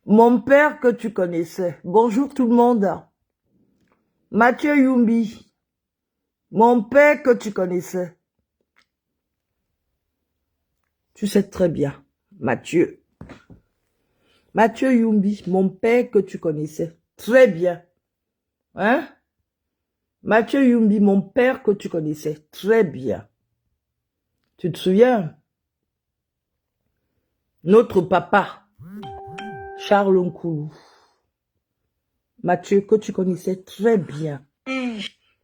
Mon père que tu connaissais. Bonjour tout le monde. Mathieu Yumbi. Mon père que tu connaissais. Tu sais très bien. Mathieu. Mathieu Yumbi. Mon père que tu connaissais. Très bien. Hein? Mathieu Yumbi. Mon père que tu connaissais. Très bien. Tu te souviens? Notre papa. Charles Nkoulou. Mathieu que tu connaissais très bien.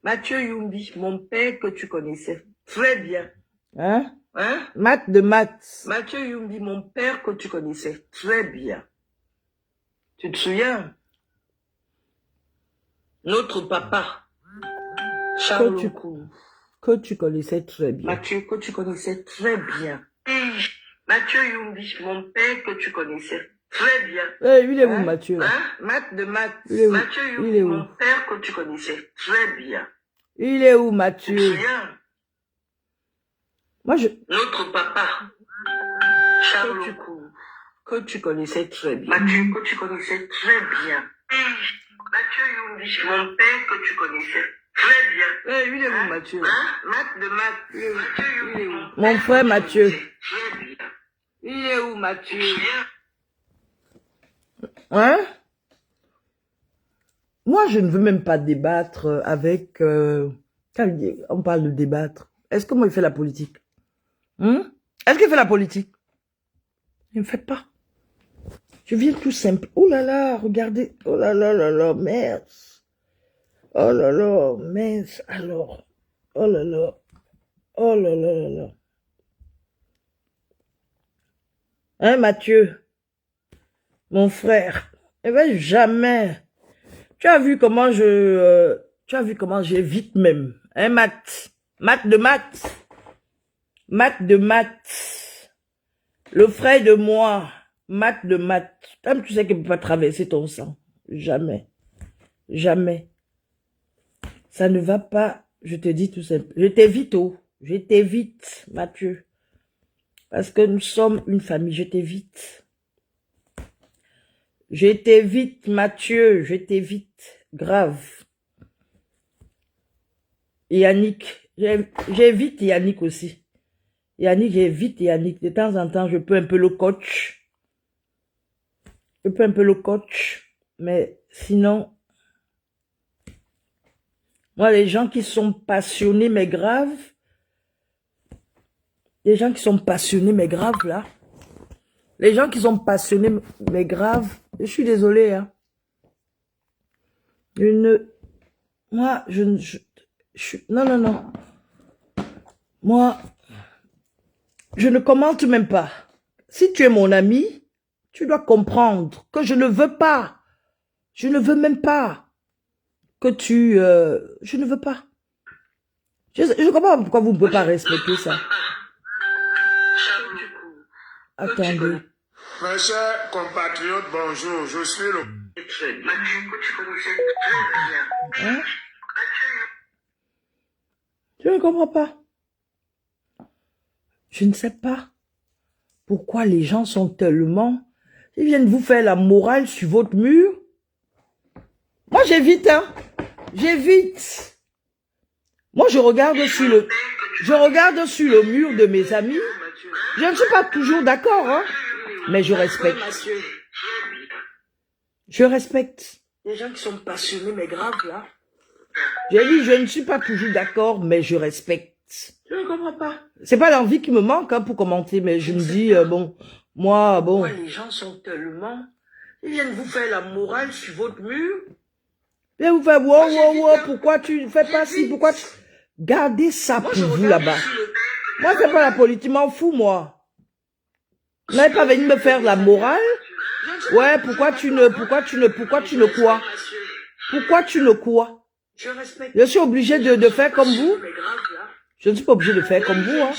Mathieu Yumbi, mon père que tu connaissais très bien. Hein? Hein? Math de maths. Mathieu Yumbi, mon père que tu connaissais très bien. Tu te souviens? Notre papa. Charles Nkoulou. Que tu connaissais très bien. Mathieu que tu connaissais très bien. Mathieu Yumbi, mon père que tu connaissais très bien. Il est où, Mathieu? Hein? Math de maths. Mathieu Yumbi, mon père que tu connaissais très bien. Il est où, Mathieu? Tu te souviens? Moi, Notre papa, Charles Nkoulou, que tu connaissais très bien. Mathieu, que tu connaissais très bien. Mathieu Yumbi, mon père que tu connaissais très bien. Il est où, Mathieu? Math de maths. Il est où? Mon frère Mathieu. Il est où, Mathieu? Hein? Moi, je ne veux même pas débattre avec... quand on parle de débattre. Est-ce que moi, il fait la politique? Est-ce qu'il fait la politique? Il ne fait pas. Je viens tout simple. Oh là là, regardez. Oh là là là là, mince. Oh là là, mince. Alors. Oh là là. Oh là là là là. Hein, Mathieu? Mon frère. Eh ben, jamais. Tu as vu comment j'évite même. Hein, maths. Maths de maths. Maths de maths. Le frère de moi. Maths de maths. Comme tu sais qu'il ne peut pas traverser ton sang. Jamais. Jamais. Ça ne va pas. Je te dis tout simple. Je t'évite, oh. Je t'évite, Mathieu. Parce que nous sommes une famille. Je t'évite. Je t'évite, Mathieu. Je t'évite. Grave. Et Yannick. J'évite Yannick aussi. Yannick, j'évite Yannick. De temps en temps, je peux un peu le coach. Je peux un peu le coach. Mais sinon, moi, les gens qui sont passionnés, mais graves, les gens qui sont passionnés, mais graves, là, les gens qui sont passionnés, mais graves, je suis désolée, hein. Moi, non, non, non. Moi, je ne commente même pas. Si tu es mon ami, tu dois comprendre que je ne veux pas. Je ne veux même pas que tu... je ne veux pas. Je ne comprends pas pourquoi vous ne pouvez pas respecter ça. Attendez. Mes chers compatriotes, bonjour. Je suis le... Hein? Je ne comprends pas. Je ne sais pas pourquoi les gens sont tellement... Ils viennent vous faire la morale sur votre mur. Moi, j'évite, hein. J'évite. Moi, je regarde sur le mur de mes amis. Je ne suis pas toujours d'accord, hein. Mais je respecte. Je respecte. Les gens qui sont passionnés, mais graves, là. J'ai dit, je ne suis pas toujours d'accord, mais je respecte. Je ne comprends pas. C'est pas l'envie qui me manque, hein, pour commenter, mais je me dis, bon, moi, bon. Les gens sont tellement... Ils viennent vous faire la morale sur votre mur. Ils viennent vous faire, wow, pourquoi tu ne fais pas ci, pourquoi tu... Gardez ça pour vous, là-bas. Moi, je fais pas la politique, m'en fous, moi. Vous n'avez pas venu me faire la morale? Ouais, pourquoi tu ne quoi? Pourquoi tu ne quoi? Je suis obligé de faire comme vous? Je ne suis pas obligé de faire comme vous, hein.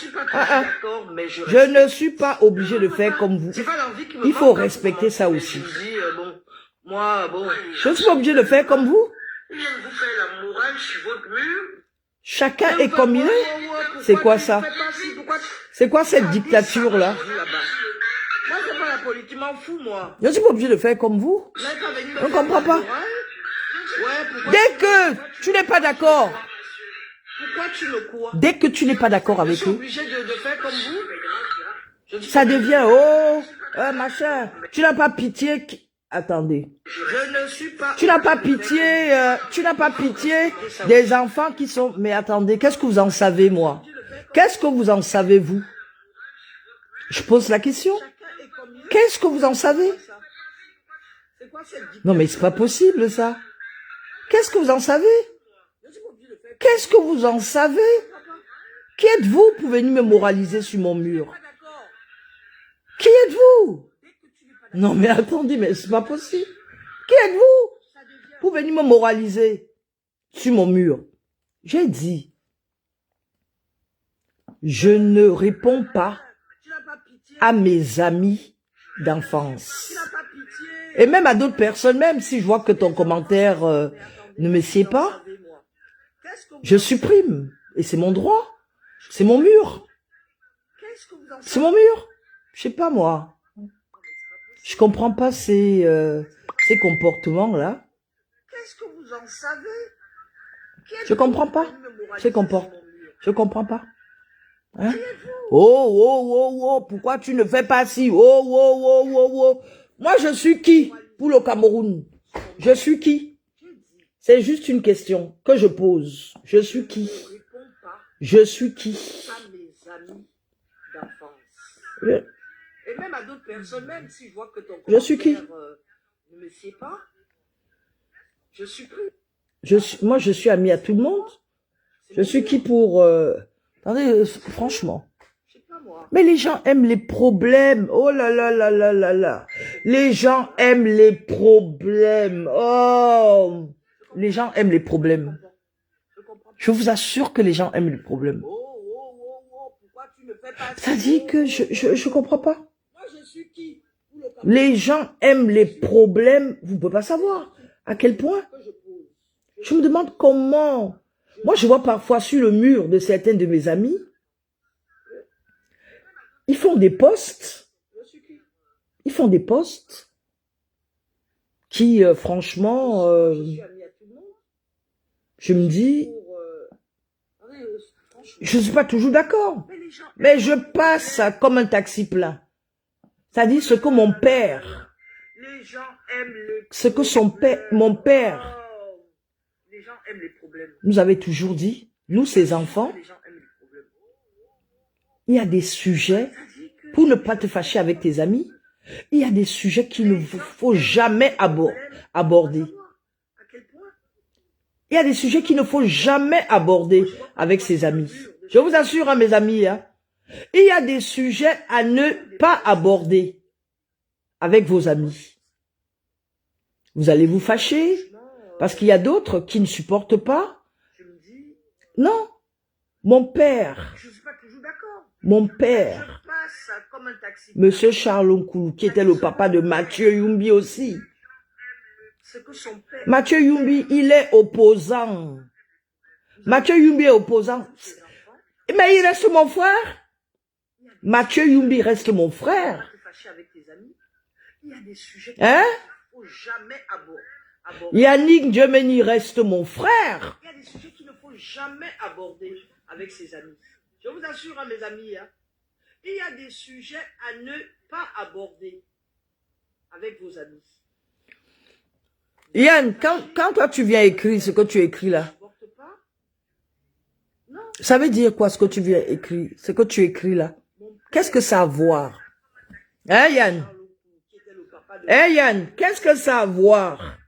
Je ne suis pas obligé de faire comme vous. Il faut respecter ça aussi. Je ne suis pas obligé de faire comme vous. Chacun est comme il est. C'est quoi ça? C'est quoi cette dictature-là? Moi, c'est pas la politique, m'en fous, moi. Je ne suis pas obligé de faire comme vous. On ne comprend pas. Dès que tu n'es pas d'accord, pourquoi tu me crois? Dès que tu n'es pas d'accord avec eux, je suis obligé de faire comme vous. Ça devient, oh, machin, tu n'as pas pitié. Attendez. Je ne suis pas. Tu n'as pas pitié des enfants qui sont. Mais attendez, qu'est-ce que vous en savez, moi? Qu'est-ce que vous en savez, vous? Je pose la question. Qu'est-ce que vous en savez? Non, mais c'est pas possible, ça. Qu'est-ce que vous en savez? Qu'est-ce que vous en savez? Qui êtes-vous pour venir me moraliser sur mon mur? Qui êtes-vous? Non, mais attendez, mais c'est pas possible. Qui êtes-vous pour venir me moraliser sur mon mur? J'ai dit, je ne réponds pas à mes amis d'enfance. Et même à d'autres personnes, même si je vois que ton commentaire ne me sied pas, je supprime. Et c'est mon droit. C'est mon mur. C'est mon mur. Je sais pas, moi. Je comprends pas ces comportements-là. Qu'est-ce que vous en savez? Je comprends pas. Ces comportements. Je comprends pas. Hein? Oh, pourquoi tu ne fais pas ci? Oh. Moi, je suis qui pour le Cameroun? Je suis qui? C'est juste une question que je pose. Je suis qui? Je suis qui? À mes amis d'enfance. Et même à d'autres personnes, même si je vois que ton je suis qui? Ne me sied pas, je suis plus. Moi, je suis ami à tout le monde. Je suis qui pour... Attendez, franchement. Mais les gens aiment les problèmes. Oh là là là là là là. Les gens aiment les problèmes. Oh. Les gens aiment les problèmes. Je vous assure que les gens aiment les problèmes. Ça dit que je comprends pas. Les gens aiment les problèmes. Vous ne pouvez pas savoir à quel point. Je me demande comment. Moi, je vois parfois sur le mur de certains de mes amis, ils font des posts. Ils font des posts qui, franchement, je me dis, je ne suis pas toujours d'accord. Mais je passe comme un taxi plein. C'est-à-dire ce que mon père, ce que mon père, nous avait toujours dit, nous, ces enfants, il y a des sujets, pour ne pas te fâcher avec tes amis, il y a des sujets qu'il ne faut jamais aborder. Il y a des sujets qu'il ne faut jamais aborder avec ses amis. Je vous assure, hein, mes amis, hein, il y a des sujets à ne pas aborder avec vos amis. Vous allez vous fâcher parce qu'il y a d'autres qui ne supportent pas. Non, mon père, Monsieur Charles Nkoulou, qui était le papa de Mathieu Youmbi aussi. Mathieu Youmbi, il est opposant. Mathieu Youmbi est opposant. Mais il reste mon frère. Mathieu Youmbi reste mon frère. Hein? Yannick Djemeni reste mon frère. Il y a des sujets qu'il ne faut jamais aborder avec ses amis. Je vous assure, hein, mes amis, hein, il y a des sujets à ne pas aborder avec vos amis. Yann, quand toi tu viens écrire ce que tu écris là, ça veut dire quoi ce que tu viens écrire, ce que tu écris là? Qu'est-ce que ça a à voir? Hein Yann? Hein Yann, qu'est-ce que ça a à voir?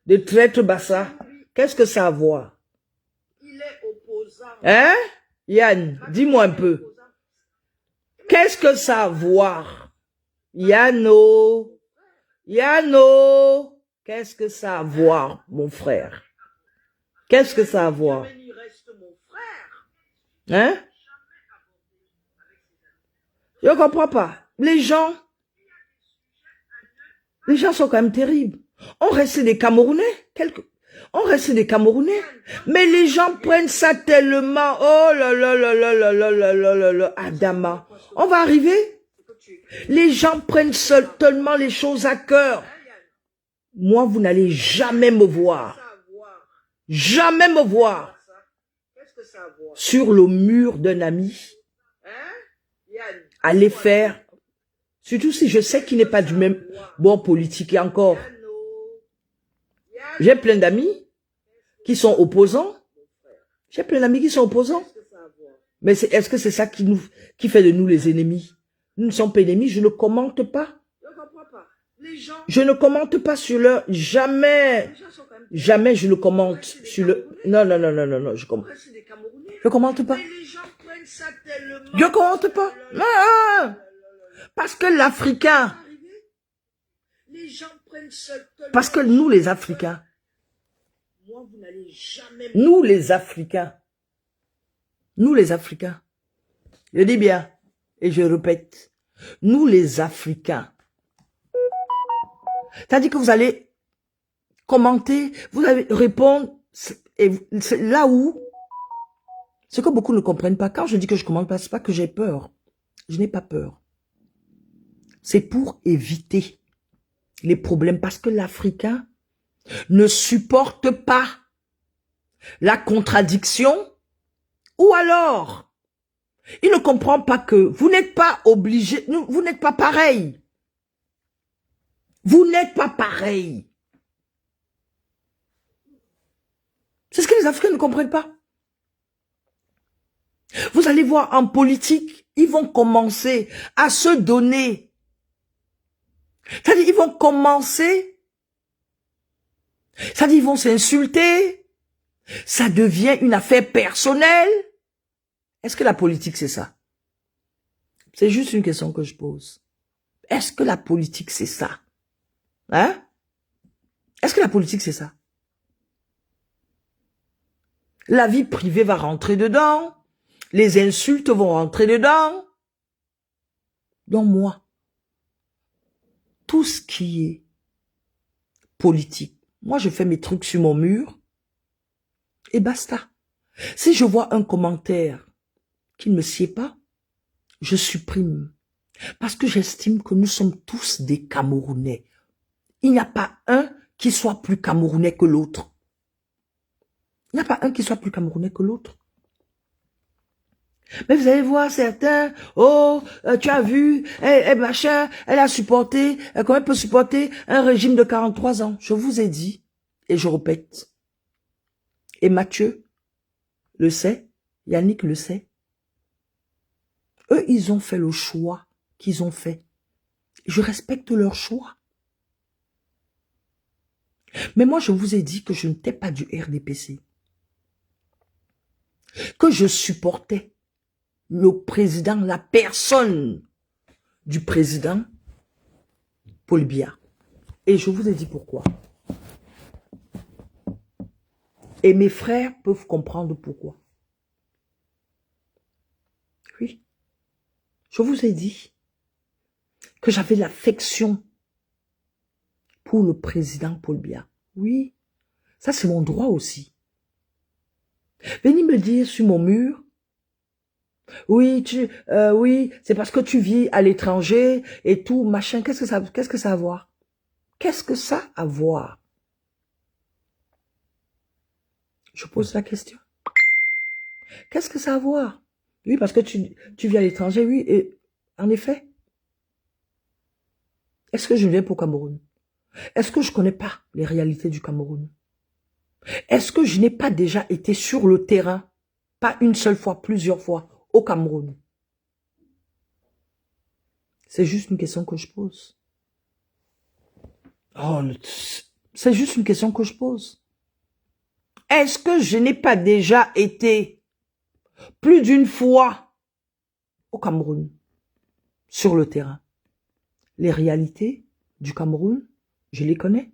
De traître Bassa, qu'est-ce que ça a à voir? Hein Yann, dis-moi un peu. Qu'est-ce que ça a à voir? Yano, qu'est-ce que ça a à voir, mon frère? Qu'est-ce que ça a à voir? Hein? Je ne comprends pas. Les gens sont quand même terribles. On reste des Camerounais. On reste des Camerounais. Mais les gens prennent ça tellement. Oh là là là là là là là là là là. Adama. On va arriver. Les gens prennent tellement les choses à cœur. Moi, vous n'allez jamais me voir. Jamais me voir. Sur le mur d'un ami. Aller faire. Surtout si je sais qu'il n'est pas du même bord politique. Et encore. J'ai plein d'amis qui sont opposants. J'ai plein d'amis qui sont opposants. Mais est-ce que c'est ça qui fait de nous les ennemis? Nous ne sommes pas ennemis, je ne commente pas. Je ne commente pas sur leur... Jamais. Jamais je ne commente sur le... Non, non, non, non, non, non, je commente. Je commente pas. Je commente pas. Non. Parce que l'Africain... Parce que nous les Africains... Nous les Africains... Nous les Africains... Je dis bien, et je répète, nous les Africains... C'est-à-dire que vous allez commenter, vous allez répondre, et c'est là où, ce que beaucoup ne comprennent pas, quand je dis que je commente pas, c'est pas que j'ai peur. Je n'ai pas peur. C'est pour éviter les problèmes, parce que l'Africain ne supporte pas la contradiction, ou alors, il ne comprend pas que vous n'êtes pas obligé, vous n'êtes pas pareil. Vous n'êtes pas pareil. C'est ce que les Africains ne comprennent pas. Vous allez voir en politique, ils vont commencer à se donner. C'est-à-dire, ils vont commencer. C'est-à-dire, ils vont s'insulter. Ça devient une affaire personnelle. Est-ce que la politique, c'est ça? C'est juste une question que je pose. Est-ce que la politique, c'est ça? Hein? Est-ce que la politique, c'est ça? La vie privée va rentrer dedans. Les insultes vont rentrer dedans. Donc moi, tout ce qui est politique, moi je fais mes trucs sur mon mur et basta. Si je vois un commentaire qui ne me sied pas, je supprime. Parce que j'estime que nous sommes tous des Camerounais. Il n'y a pas un qui soit plus Camerounais que l'autre. Il n'y a pas un qui soit plus Camerounais que l'autre. Mais vous allez voir certains, oh, tu as vu, machin, elle a supporté, comment elle peut supporter un régime de 43 ans? Je vous ai dit, et je répète, et Mathieu le sait, Yannick le sait, eux, ils ont fait le choix qu'ils ont fait. Je respecte leur choix. Mais moi, je vous ai dit que je n'étais pas du RDPC. Que je supportais le président, la personne du président Paul Biya. Et je vous ai dit pourquoi. Et mes frères peuvent comprendre pourquoi. Oui. Je vous ai dit que j'avais l'affection pour le président Paul Biya. Oui, ça c'est mon droit aussi. Venez me dire sur mon mur, oui, oui, c'est parce que tu vis à l'étranger et tout, machin, qu'est-ce que ça a à voir? Qu'est-ce que ça a à voir? Je pose la question. Qu'est-ce que ça a à voir? Oui, parce que tu vis à l'étranger, oui, et en effet. Est-ce que je viens pour Cameroun? Est-ce que je connais pas les réalités du Cameroun? Est-ce que je n'ai pas déjà été sur le terrain, pas une seule fois, plusieurs fois, au Cameroun? C'est juste une question que je pose. Oh, c'est juste une question que je pose. Est-ce que je n'ai pas déjà été plus d'une fois au Cameroun, sur le terrain? Les réalités du Cameroun, je les connais.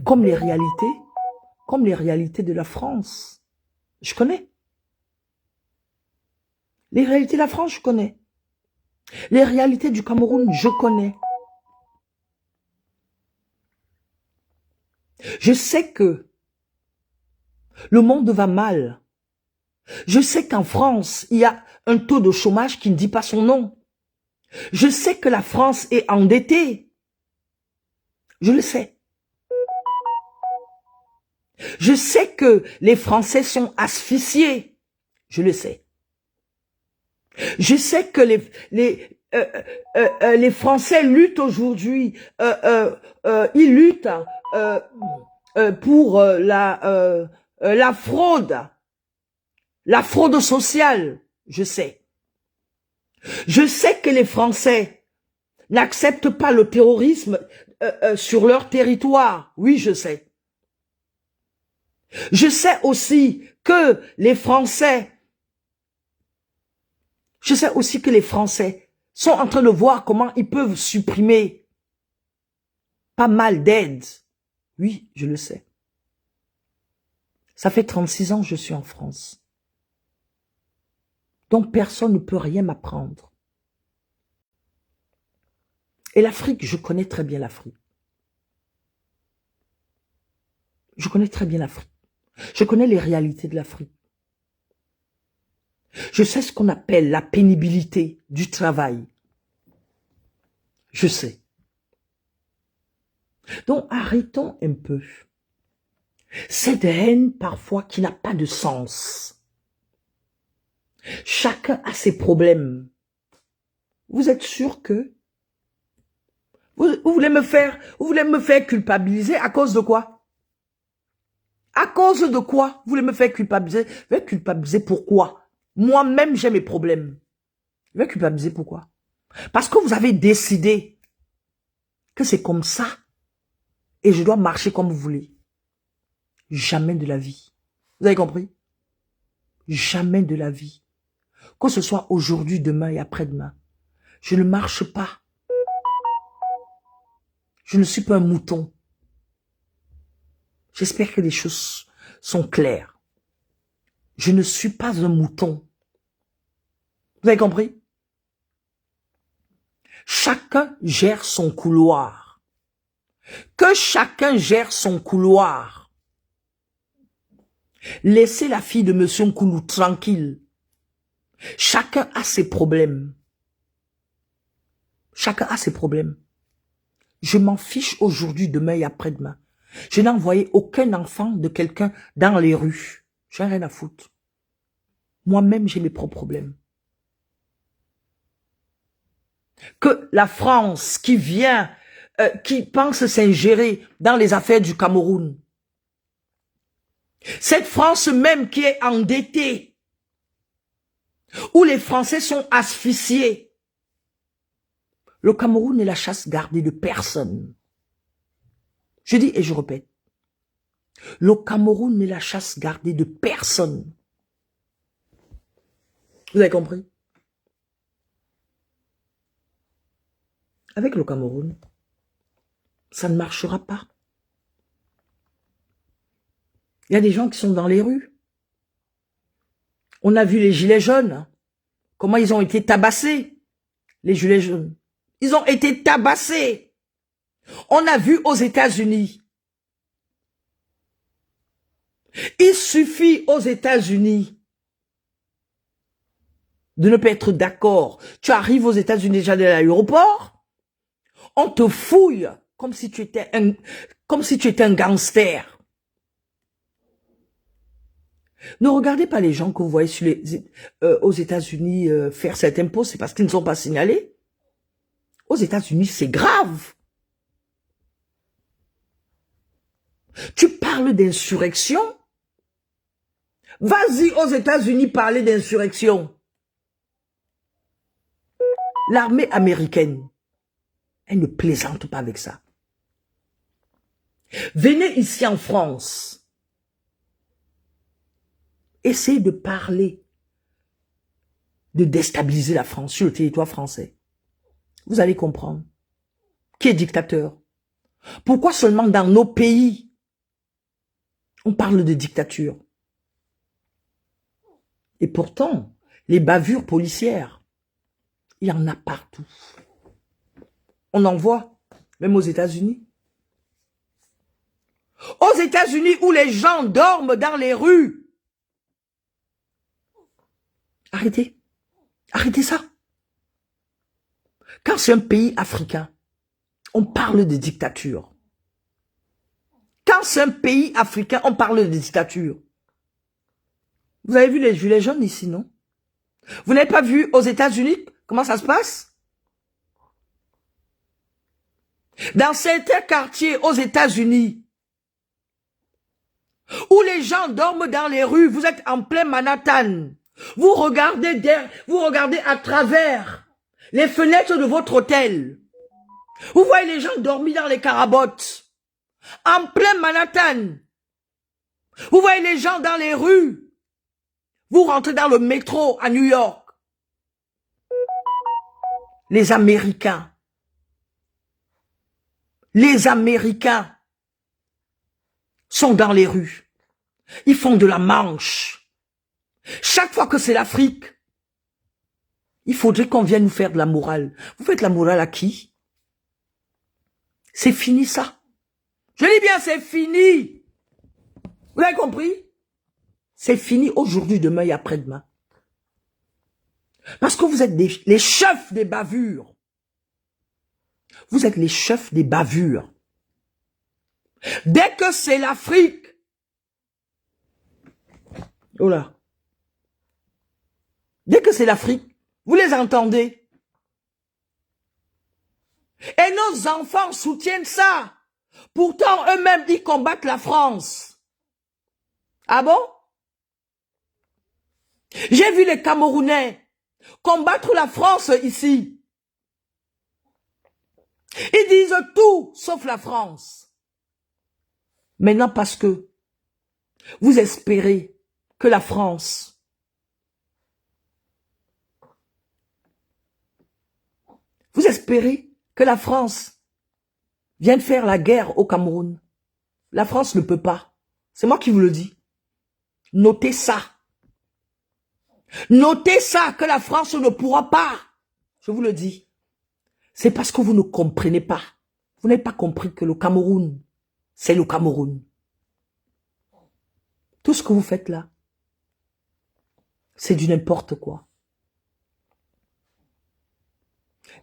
Comme les réalités de la France, je connais. Les réalités de la France, je connais. Les réalités du Cameroun, je connais. Je sais que Le monde va mal. Je sais qu'en France, il y a un taux de chômage qui ne dit pas son nom. Je sais que la France est endettée. Je le sais. Je sais que les Français sont asphyxiés. Je le sais. Je sais que les Français luttent aujourd'hui. Ils luttent pour la fraude. La fraude sociale. Je sais. Je sais que les Français n'acceptent pas le terrorisme sur leur territoire. Oui, je sais. Je sais aussi que les Français sont en train de voir comment ils peuvent supprimer pas mal d'aides. Oui, je le sais. Ça fait 36 ans que je suis en France. Donc personne ne peut rien m'apprendre. Et l'Afrique, je connais très bien l'Afrique. Je connais très bien l'Afrique. Je connais les réalités de l'Afrique. Je sais ce qu'on appelle la pénibilité du travail. Je sais. Donc arrêtons un peu cette haine parfois qui n'a pas de sens. Chacun a ses problèmes. Vous êtes sûr que vous voulez me faire culpabiliser à cause de quoi? À cause de quoi vous voulez me faire culpabiliser? Vous voulez culpabiliser pourquoi? Moi-même, j'ai mes problèmes. Vous voulez culpabiliser pourquoi? Parce que vous avez décidé que c'est comme ça et je dois marcher comme vous voulez. Jamais de la vie. Vous avez compris? Jamais de la vie. Que ce soit aujourd'hui, demain et après-demain. Je ne marche pas. Je ne suis pas un mouton. J'espère que les choses sont claires. Je ne suis pas un mouton. Vous avez compris? Chacun gère son couloir. Que chacun gère son couloir. Laissez la fille de Monsieur Nkoulou tranquille. Chacun a ses problèmes. Chacun a ses problèmes. Je m'en fiche aujourd'hui, demain et après-demain. Je n'ai envoyé aucun enfant de quelqu'un dans les rues. J'ai rien à foutre. Moi-même, j'ai mes propres problèmes. Que la France qui vient, qui pense s'ingérer dans les affaires du Cameroun, cette France même qui est endettée, où les Français sont asphyxiés, le Cameroun est la chasse gardée de personne. Je dis et je répète, le Cameroun n'est la chasse gardée de personne. Vous avez compris? Avec le Cameroun, ça ne marchera pas. Il y a des gens qui sont dans les rues. On a vu les gilets jaunes, comment ils ont été tabassés, les gilets jaunes. Ils ont été tabassés. On a vu aux États-Unis. Il suffit aux États-Unis de ne pas être d'accord. Tu arrives aux États-Unis déjà de l'aéroport, on te fouille comme si tu étais un gangster. Ne regardez pas les gens que vous voyez aux États-Unis faire cet impôt, c'est parce qu'ils ne sont pas signalés. Aux États-Unis, c'est grave. Tu parles d'insurrection? Vas-y aux États-Unis parler d'insurrection. L'armée américaine, elle ne plaisante pas avec ça. Venez ici en France. Essayez de parler, de déstabiliser la France sur le territoire français. Vous allez comprendre. Qui est dictateur? Pourquoi seulement dans nos pays, on parle de dictature? Et pourtant, les bavures policières, il y en a partout. On en voit, même aux États-Unis. Aux États-Unis où les gens dorment dans les rues. Arrêtez. Arrêtez ça. Quand c'est un pays africain, on parle de dictature. Quand c'est un pays africain, on parle de dictature. Vous avez vu les gilets jaunes ici, non? Vous n'avez pas vu aux États-Unis comment ça se passe? Dans certains quartiers aux États-Unis, où les gens dorment dans les rues, vous êtes en plein Manhattan, vous regardez à travers les fenêtres de votre hôtel. Vous voyez les gens dormir dans les carabottes, en plein Manhattan. Vous voyez les gens dans les rues. Vous rentrez dans le métro à New York. Les Américains sont dans les rues. Ils font de la manche. Chaque fois que c'est l'Afrique, il faudrait qu'on vienne nous faire de la morale. Vous faites la morale à qui? C'est fini ça. Je dis bien c'est fini. Vous avez compris? C'est fini aujourd'hui, demain et après-demain. Parce que vous êtes les chefs des bavures. Vous êtes les chefs des bavures. Dès que c'est l'Afrique, oh là, dès que c'est l'Afrique, vous les entendez. Et nos enfants soutiennent ça. Pourtant, eux-mêmes, ils combattent la France. Ah bon? J'ai vu les Camerounais combattre la France ici. Ils disent tout sauf la France. Maintenant, parce que vous espérez que la France vienne faire la guerre au Cameroun. La France ne peut pas. C'est moi qui vous le dis. Notez ça. Notez ça, que la France ne pourra pas. Je vous le dis. C'est parce que vous ne comprenez pas. Vous n'avez pas compris que le Cameroun, c'est le Cameroun. Tout ce que vous faites là, c'est du n'importe quoi.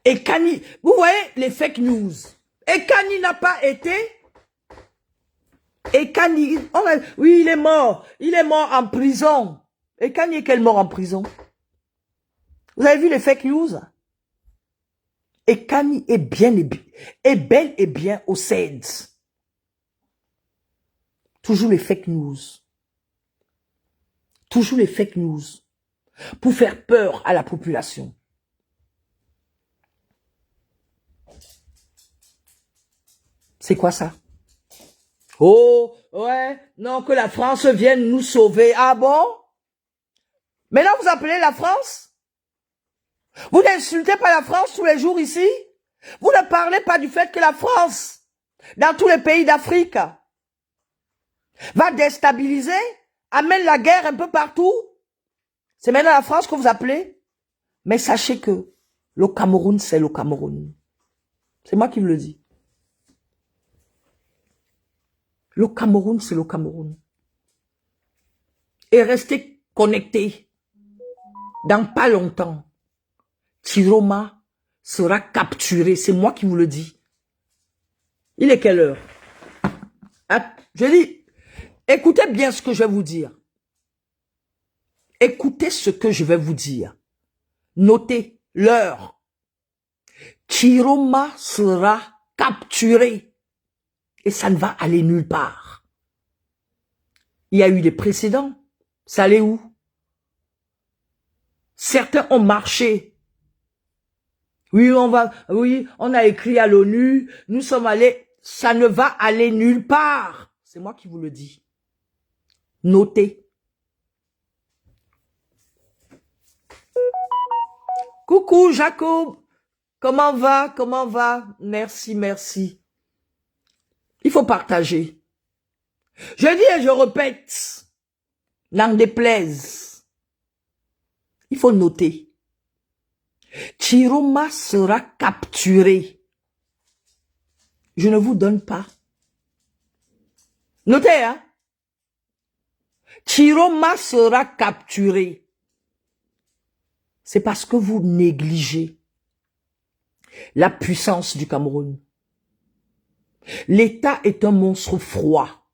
Et Kani, vous voyez les fake news. Et Kani n'a pas été. Et Kani, oui, il est mort. Il est mort en prison. Et Kani est quel mort en prison? Vous avez vu les fake news? Et Kani est bel et bien au CED. Toujours les fake news. Toujours les fake news. Pour faire peur à la population. C'est quoi ça? Oh, ouais, non, que la France vienne nous sauver. Ah bon? Maintenant, vous appelez la France? Vous n'insultez pas la France tous les jours ici? Vous ne parlez pas du fait que la France, dans tous les pays d'Afrique, va déstabiliser, amène la guerre un peu partout? C'est maintenant la France que vous appelez? Mais sachez que le Cameroun, c'est le Cameroun. C'est moi qui vous le dis. Le Cameroun, c'est le Cameroun. Et restez connectés. Dans pas longtemps, Chiroma sera capturé. C'est moi qui vous le dis. Il est quelle heure? Ah, je dis, écoutez bien ce que je vais vous dire. Écoutez ce que je vais vous dire. Notez l'heure. Chiroma sera capturé. Et ça ne va aller nulle part. Il y a eu des précédents. Ça allait où? Certains ont marché. Oui, on a écrit à l'ONU, nous sommes allés, ça ne va aller nulle part. C'est moi qui vous le dis. Notez. Coucou Jacob, comment va? Comment va? Merci, merci. Il faut partager. Je dis et je répète, n'en déplaise. Il faut noter. Chiroma sera capturé. Je ne vous donne pas Notez, hein. Chiroma sera capturé. C'est parce que vous négligez la puissance du Cameroun. L'État est un monstre froid.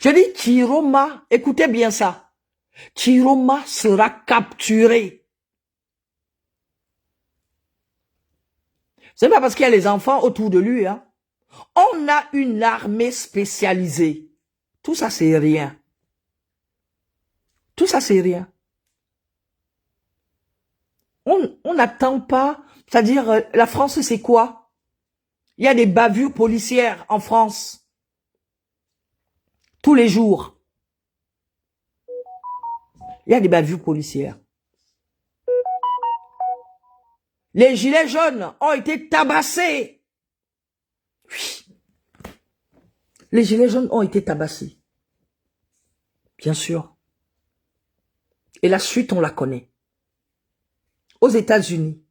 Je dis Chiroma, écoutez bien ça. Chiroma sera capturé. C'est pas parce qu'il y a les enfants autour de lui, hein. On a une armée spécialisée. Tout ça, c'est rien. Tout ça, c'est rien. On n'attend pas, c'est-à-dire, la France, c'est quoi? Il y a des bavures policières en France. Tous les jours. Il y a des bavures policières. Les gilets jaunes ont été tabassés. Oui. Les gilets jaunes ont été tabassés. Bien sûr. Et la suite, on la connaît. Aux États-Unis,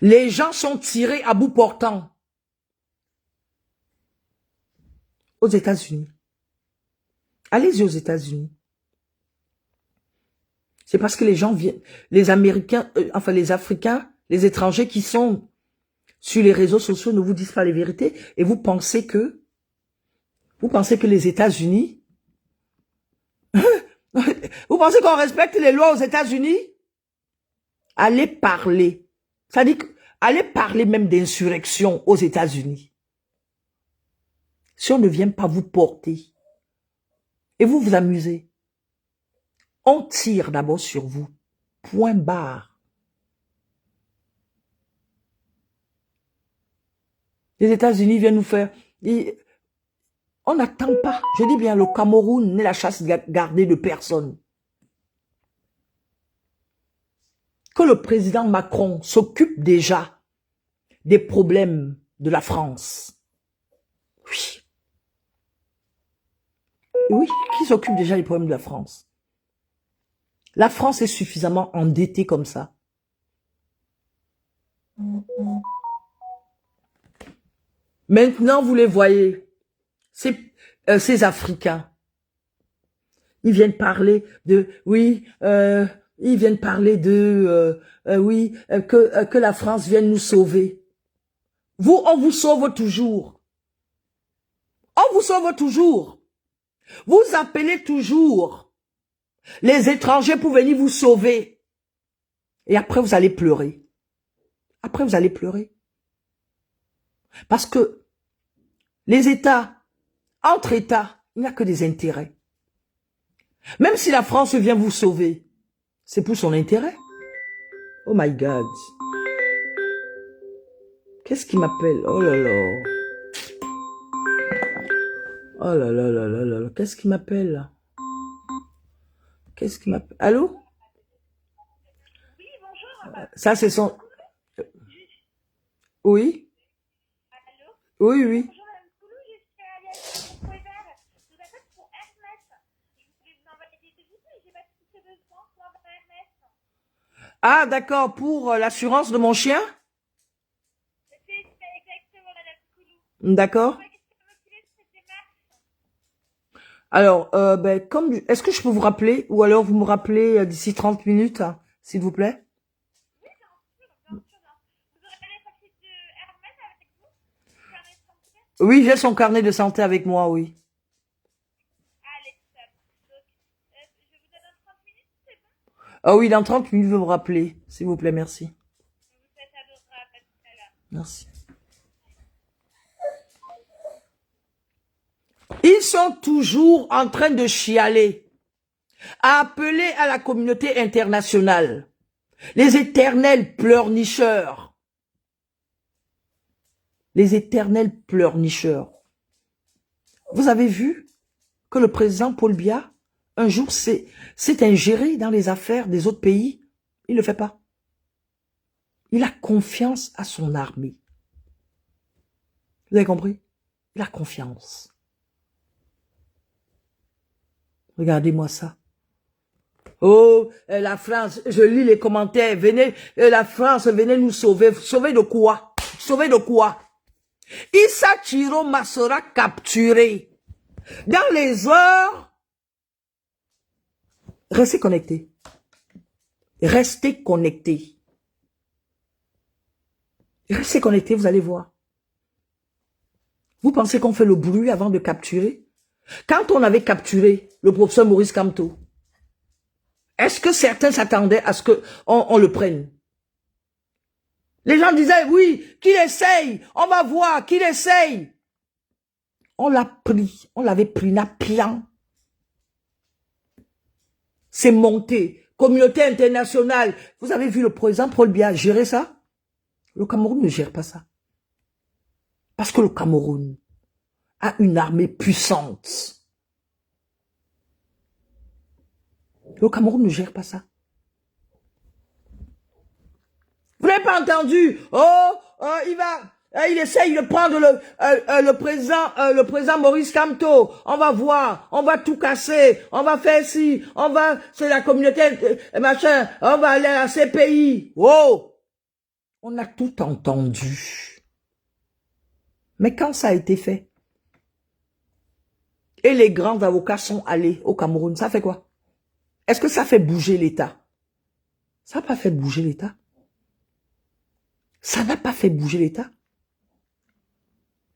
les gens sont tirés à bout portant. Aux États-Unis. Allez-y aux États-Unis. C'est parce que les gens viennent, les Américains, enfin les Africains, les étrangers qui sont sur les réseaux sociaux ne vous disent pas les vérités et vous pensez que les États-Unis, vous pensez qu'on respecte les lois aux États-Unis? Allez parler. Ça dit que, allez parler même d'insurrection aux États-Unis. Si on ne vient pas vous porter et vous vous amusez, on tire d'abord sur vous. Point barre. Les États-Unis viennent nous faire... On n'attend pas. Je dis bien, le Cameroun n'est la chasse gardée de personne. Que le président Macron s'occupe déjà des problèmes de la France. Oui. Oui, qui s'occupe déjà des problèmes de la France? La France est suffisamment endettée comme ça. Maintenant, vous les voyez, ces Africains, ils viennent parler de, oui, ils viennent parler de, oui, que la France vienne nous sauver. Vous, on vous sauve toujours. On vous sauve toujours. Vous appelez toujours les étrangers pour venir vous sauver. Et après, vous allez pleurer. Après, vous allez pleurer. Parce que les États, entre États, il n'y a que des intérêts. Même si la France vient vous sauver, c'est pour son intérêt. Oh my God. Qu'est-ce qui m'appelle? Oh là là. Oh là là là là là. Qu'est-ce qui m'appelle? Qu'est-ce qui m'appelle? Allô? Oui, bonjour. Ça, c'est son... Oui? Allô? Oui, oui. Bonjour Madame Koulou, je suis Aliette de Poivert. Je vous appelle pour Hermès. Je voulais vous envoyer des devis, mais j'ai pas tout ce besoin pour Hermès. Ah, d'accord, pour l'assurance de mon chien? C'est exactement Madame Koulou. D'accord. Alors, ben, comme, est-ce que je peux vous rappeler, ou alors vous me rappelez d'ici 30 minutes, hein, s'il vous plaît? Oui, bien sûr, bien sûr. Vous aurez les papiers de Hermès avec vous? Carnet de santé? Oui, j'ai son carnet de santé avec moi, oui. Allez, top. Donc, je vous donne 30 minutes, c'est bon? Ah oui, dans 30 minutes, vous me rappeler, s'il vous plaît, merci. Vous êtes adorable, à tout à l'heure. Merci. Ils sont toujours en train de chialer, à appeler à la communauté internationale, les éternels pleurnicheurs. Les éternels pleurnicheurs. Vous avez vu que le président Paul Biya, un jour, s'est ingéré dans les affaires des autres pays? Il ne le fait pas. Il a confiance à son armée. Vous avez compris? Il a confiance. Regardez-moi ça. Oh, la France, je lis les commentaires. Venez, la France, venez nous sauver. Sauver de quoi? Sauver de quoi? Issa Chiroma sera capturé. Dans les heures, restez connectés. Restez connectés. Restez connectés, vous allez voir. Vous pensez qu'on fait le bruit avant de capturer? Quand on avait capturé le professeur Maurice Kamto, est-ce que certains s'attendaient à ce qu'on le prenne? Les gens disaient, oui, qu'il essaye, on va voir, qu'il essaye. On l'a pris, on l'avait pris, Napian. C'est monté. Communauté internationale. Vous avez vu le président Paul Biya gérer ça? Le Cameroun ne gère pas ça. Parce que le Cameroun a une armée puissante. Le Cameroun ne gère pas ça. Vous n'avez pas entendu? Il essaye de prendre le président Maurice Kamto. On va voir, on va tout casser, on va faire ci, c'est la communauté, machin, on va aller à ces pays. Wow! On a tout entendu. Mais quand ça a été fait, et les grands avocats sont allés au Cameroun, ça fait quoi? Est-ce que ça fait bouger l'État? Ça n'a pas fait bouger l'État. Ça n'a pas fait bouger l'État.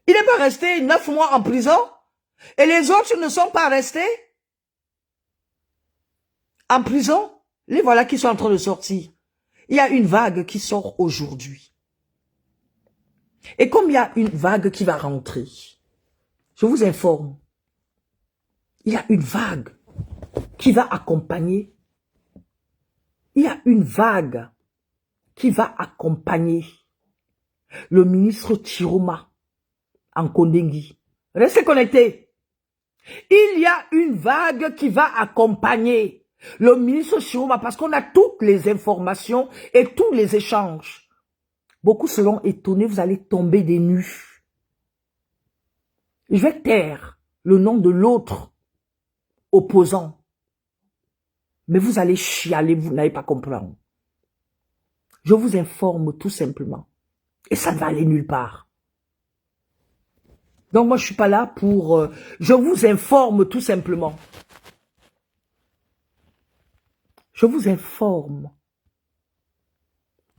Il n'est pas resté 9 mois en prison et les autres ne sont pas restés en prison. Les voilà qui sont en train de sortir. Il y a une vague qui sort aujourd'hui. Et comme il y a une vague qui va rentrer, je vous informe, il y a une vague qui va accompagner. Il y a une vague qui va accompagner le ministre Chiroma en Kondengui. Restez connectés. Il y a une vague qui va accompagner le ministre Chiroma parce qu'on a toutes les informations et tous les échanges. Beaucoup seront étonnés, vous allez tomber des nues. Je vais taire le nom de l'autre opposant. Mais vous allez chialer, vous n'allez pas comprendre. Je vous informe tout simplement. Et ça ne va aller nulle part. Donc moi je suis pas là pour... je vous informe tout simplement. Je vous informe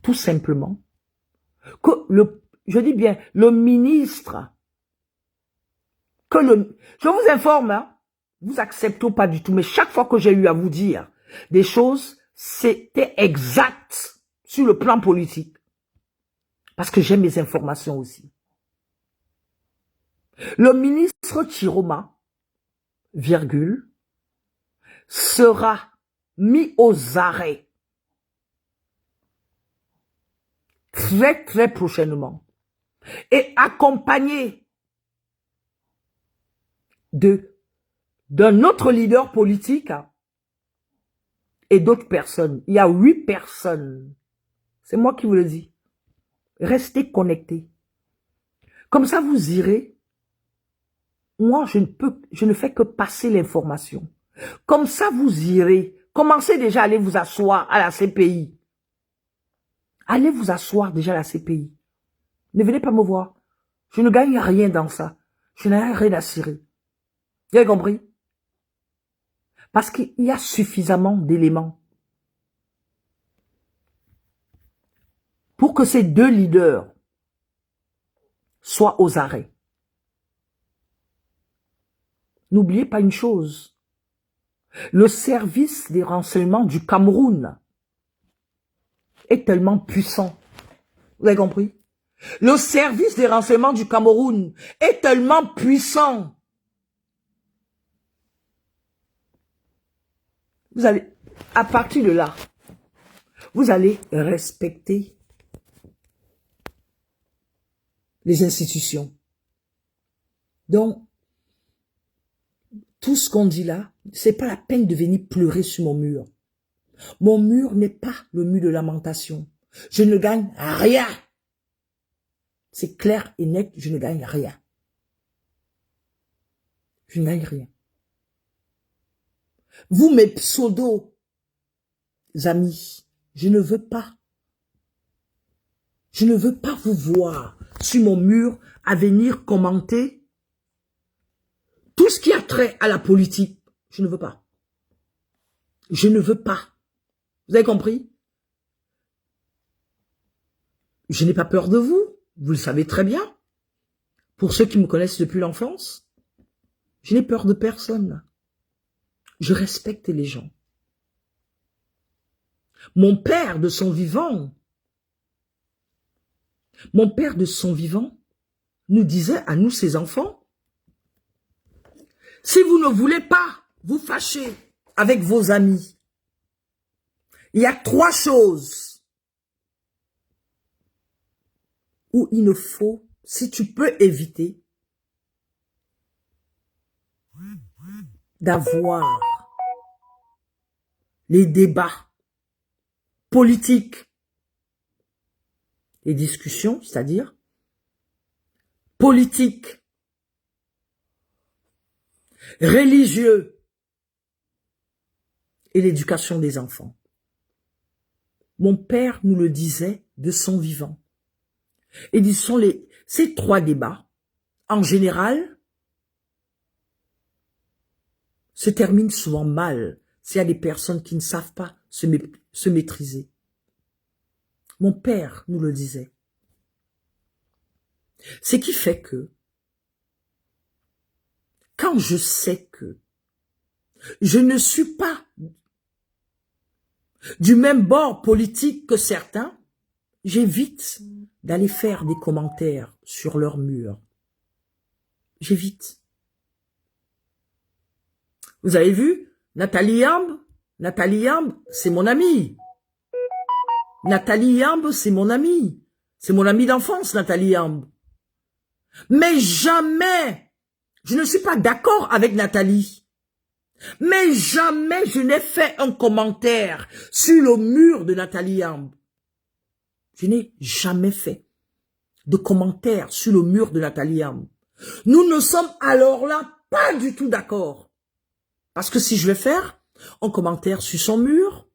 tout simplement que je dis bien, le ministre, je vous informe, hein, vous acceptez pas du tout, mais chaque fois que j'ai eu à vous dire des choses, c'était exact sur le plan politique. Parce que j'ai mes informations aussi. Le ministre Chiroma, virgule, sera mis aux arrêts très très prochainement et accompagné d'un autre leader politique et d'autres personnes. Il y a 8 personnes. C'est moi qui vous le dis. Restez connectés. Comme ça, vous irez. Moi, je ne fais que passer l'information. Comme ça, vous irez. Commencez déjà à aller vous asseoir à la CPI. Allez vous asseoir déjà à la CPI. Ne venez pas me voir. Je ne gagne rien dans ça. Je n'ai rien à cirer. Vous avez compris? Parce qu'il y a suffisamment d'éléments pour que ces 2 leaders soient aux arrêts. N'oubliez pas une chose. Le service des renseignements du Cameroun est tellement puissant. Vous avez compris? Le service des renseignements du Cameroun est tellement puissant. Vous allez, à partir de là, vous allez respecter les institutions. Donc, tout ce qu'on dit là, c'est pas la peine de venir pleurer sur mon mur. Mon mur n'est pas le mur de lamentation. Je ne gagne rien. C'est clair et net, je ne gagne rien. Je ne gagne rien. Vous, mes pseudo-amis, je ne veux pas. Je ne veux pas vous voir sur mon mur à venir commenter tout ce qui a trait à la politique. Je ne veux pas. Je ne veux pas. Vous avez compris? Je n'ai pas peur de vous. Vous le savez très bien. Pour ceux qui me connaissent depuis l'enfance, je n'ai peur de personne. Je respecte les gens. Mon père de son vivant nous disait à nous, ses enfants, si vous ne voulez pas vous fâcher avec vos amis, il y a 3 choses où il ne faut, si tu peux éviter, d'avoir les débats politiques, les discussions, c'est-à-dire politiques, religieux et l'éducation des enfants. Mon père nous le disait de son vivant. Et ces 3 débats, en général, se terminent souvent mal s'il y a des personnes qui ne savent pas se maîtriser. Mon père nous le disait. Ce qui fait que, quand je sais que je ne suis pas du même bord politique que certains, j'évite d'aller faire des commentaires sur leur mur. J'évite. Vous avez vu, Nathalie Yamb, c'est mon amie. Nathalie Yamb, c'est mon amie. C'est mon amie d'enfance, Nathalie Yamb. Mais jamais, je ne suis pas d'accord avec Nathalie. Mais jamais je n'ai fait un commentaire sur le mur de Nathalie Yamb. Je n'ai jamais fait de commentaire sur le mur de Nathalie Yamb. Nous ne sommes alors là pas du tout d'accord. Parce que si je vais faire un commentaire sur son mur,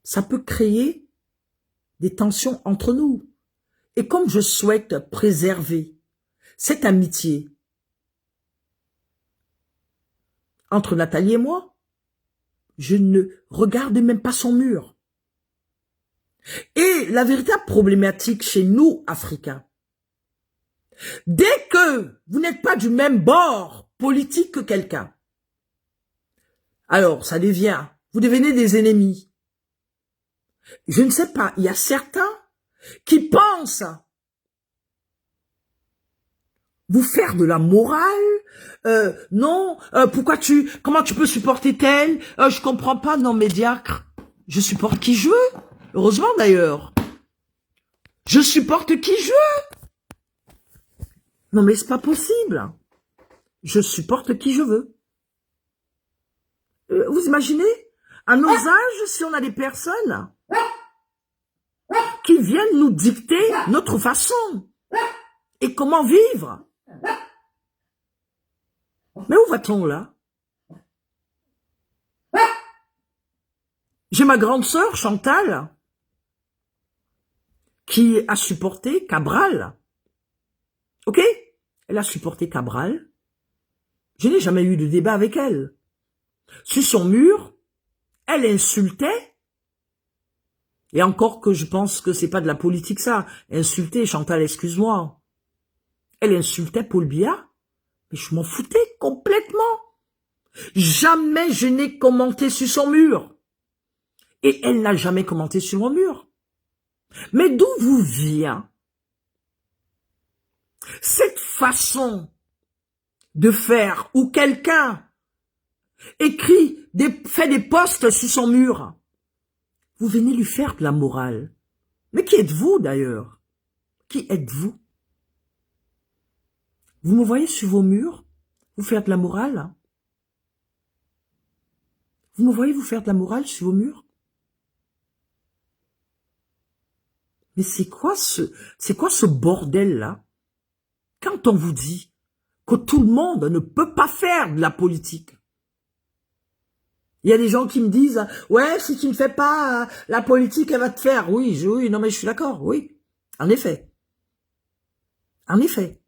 ça peut créer des tensions entre nous. Et comme je souhaite préserver cette amitié entre Nathalie et moi, je ne regarde même pas son mur. Et la véritable problématique chez nous, Africains, dès que vous n'êtes pas du même bord politique que quelqu'un, alors ça devient, vous devenez des ennemis. Je ne sais pas, il y a certains qui pensent vous faire de la morale. Non, comment tu peux supporter tel? Je comprends pas, non, médiocre. Je supporte qui je veux. Heureusement d'ailleurs. Je supporte qui je veux. Non mais c'est pas possible. Je supporte qui je veux. Vous imaginez, à nos âges, si on a des personnes qui viennent nous dicter notre façon et comment vivre. Mais où va-t-on là? J'ai ma grande sœur Chantal qui a supporté Cabral. Ok? Elle a supporté Cabral. Je n'ai jamais eu de débat avec elle. Sur son mur, elle insultait. Et encore que je pense que c'est pas de la politique ça. Insulter, Chantal, excuse-moi. Elle insultait Paul Biya. Mais je m'en foutais complètement. Jamais je n'ai commenté sur son mur. Et elle n'a jamais commenté sur mon mur. Mais d'où vous vient cette façon de faire où quelqu'un fait des posts sur son mur? Vous venez lui faire de la morale. Mais qui êtes-vous d'ailleurs? Qui êtes-vous? Vous me voyez sur vos murs vous faire de la morale? Vous me voyez vous faire de la morale sur vos murs? Mais c'est quoi ce bordel-là? Quand on vous dit que tout le monde ne peut pas faire de la politique, Il y a des gens qui me disent, ouais, si tu ne fais pas la politique, elle va te faire. Oui, oui, non mais je suis d'accord, oui. En effet. En effet.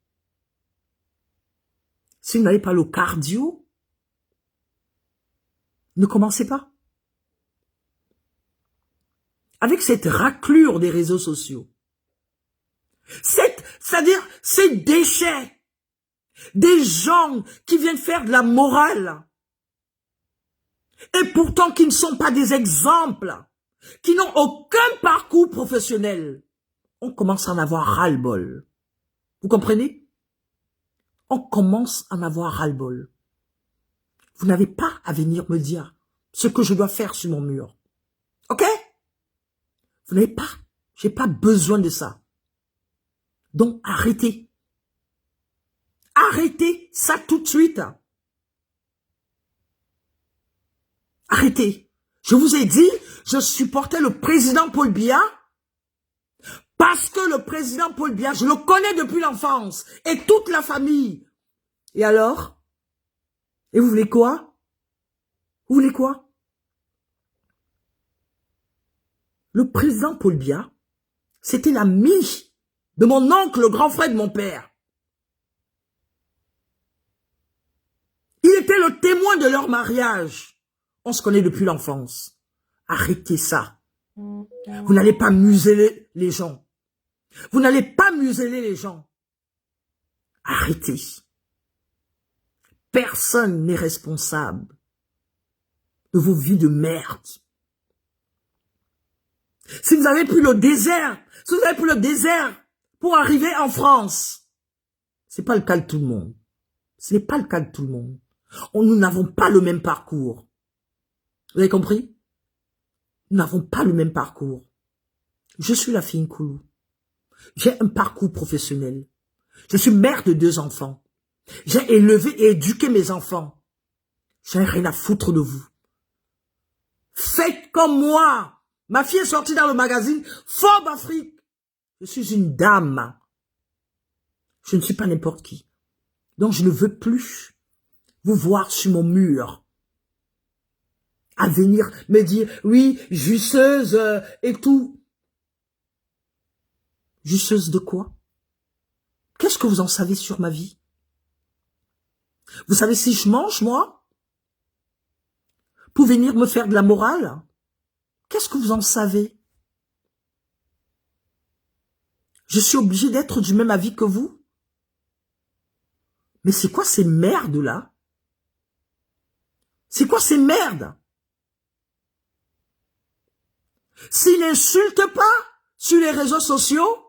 Si vous n'avez pas le cardio, ne commencez pas. Avec cette raclure des réseaux sociaux, c'est-à-dire ces déchets, des gens qui viennent faire de la morale, et pourtant qui ne sont pas des exemples, qui n'ont aucun parcours professionnel, on commence à en avoir ras-le-bol. Vous comprenez? On commence à en avoir ras-le-bol. Vous n'avez pas à venir me dire ce que je dois faire sur mon mur. Ok? Vous n'avez pas. J'ai pas besoin de ça. Donc, arrêtez. Arrêtez ça tout de suite. Arrêtez. Je vous ai dit, je supportais le président Paul Biya parce que le président Paul Biya, je le connais depuis l'enfance et toute la famille. Et alors? Et vous voulez quoi? Vous voulez quoi? Le président Paul Biya, c'était l'ami de mon oncle, le grand frère de mon père. Il était le témoin de leur mariage. On se connaît depuis l'enfance. Arrêtez ça. Vous n'allez pas museler les gens. Vous n'allez pas museler les gens. Arrêtez. Personne n'est responsable de vos vies de merde. Si vous avez pris le désert, pour arriver en France, c'est pas le cas de tout le monde. Ce n'est pas le cas de tout le monde. Nous n'avons pas le même parcours. Vous avez compris? Nous n'avons pas le même parcours. Je suis la fille Nkoulou. J'ai un parcours professionnel. Je suis mère de 2 enfants. J'ai élevé et éduqué mes enfants. J'ai rien à foutre de vous. Faites comme moi. Ma fille est sortie dans le magazine Forbes Afrique. Je suis une dame. Je ne suis pas n'importe qui. Donc je ne veux plus vous voir sur mon mur à venir me dire, oui, juisseuse et tout. Juisseuse de quoi? Qu'est-ce que vous en savez sur ma vie? Vous savez si je mange, moi? Pour venir me faire de la morale? Qu'est-ce que vous en savez? Je suis obligée d'être du même avis que vous? Mais c'est quoi ces merdes-là? C'est quoi ces merdes? S'ils n'insultent pas sur les réseaux sociaux,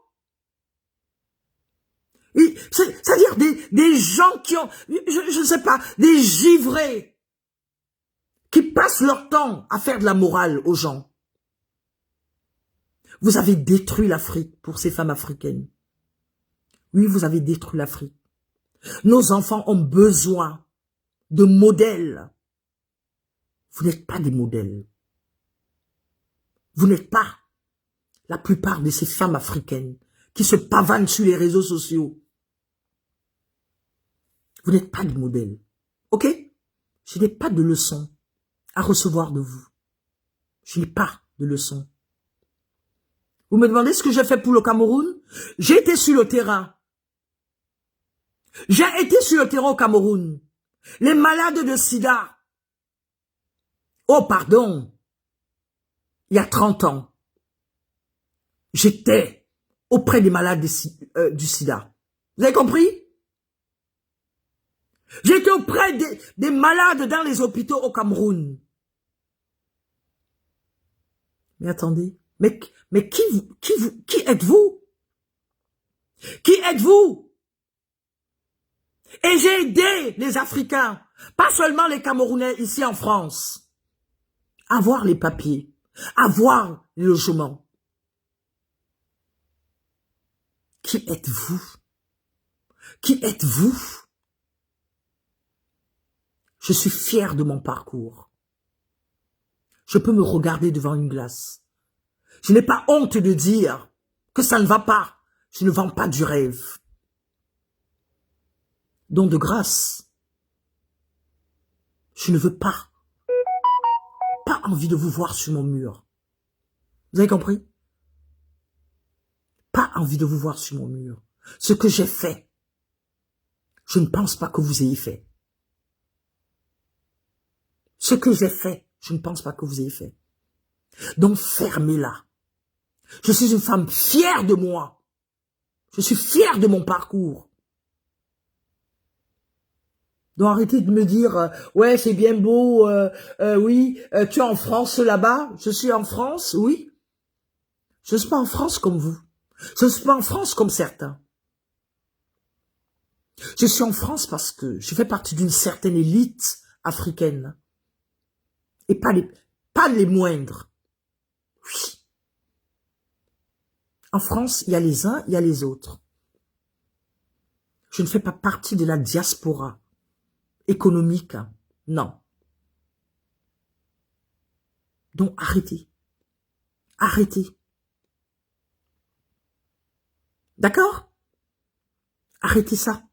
c'est-à-dire des gens qui ont, je ne sais pas, des givrés, qui passent leur temps à faire de la morale aux gens. Vous avez détruit l'Afrique pour ces femmes africaines. Oui, vous avez détruit l'Afrique. Nos enfants ont besoin de modèles. Vous n'êtes pas des modèles. Vous n'êtes pas la plupart de ces femmes africaines qui se pavanent sur les réseaux sociaux. Vous n'êtes pas des modèles. Ok? Je n'ai pas de leçons à recevoir de vous. Je n'ai pas de leçons. Vous me demandez ce que j'ai fait pour le Cameroun? J'ai été sur le terrain. J'ai été sur le terrain au Cameroun. Les malades de sida. Oh, pardon. Il y a 30 ans. J'étais auprès des malades du sida. Vous avez compris? J'étais auprès des malades dans les hôpitaux au Cameroun. Mais attendez. Mais qui êtes-vous? Qui êtes-vous? Et j'ai aidé les Africains, pas seulement les Camerounais ici en France, à avoir les papiers, à avoir le logement. Qui êtes-vous? Qui êtes-vous? Je suis fier de mon parcours. Je peux me regarder devant une glace. Je n'ai pas honte de dire que ça ne va pas. Je ne vends pas du rêve. Donc de grâce, je ne veux pas pas envie de vous voir sur mon mur. Vous avez compris? Pas envie de vous voir sur mon mur. Ce que j'ai fait, je ne pense pas que vous ayez fait. Ce que j'ai fait, je ne pense pas que vous ayez fait. Donc fermez-la. Je suis une femme fière de moi. Je suis fière de mon parcours. Donc arrêtez de me dire, ouais c'est bien beau, oui, tu es en France là-bas, je suis en France, oui. Je ne suis pas en France comme vous. Je ne suis pas en France comme certains. Je suis en France parce que je fais partie d'une certaine élite africaine. Et pas les moindres. Oui. En France, il y a les uns, il y a les autres. Je ne fais pas partie de la diaspora économique. Non. Donc arrêtez. Arrêtez. D'accord? Arrêtez ça.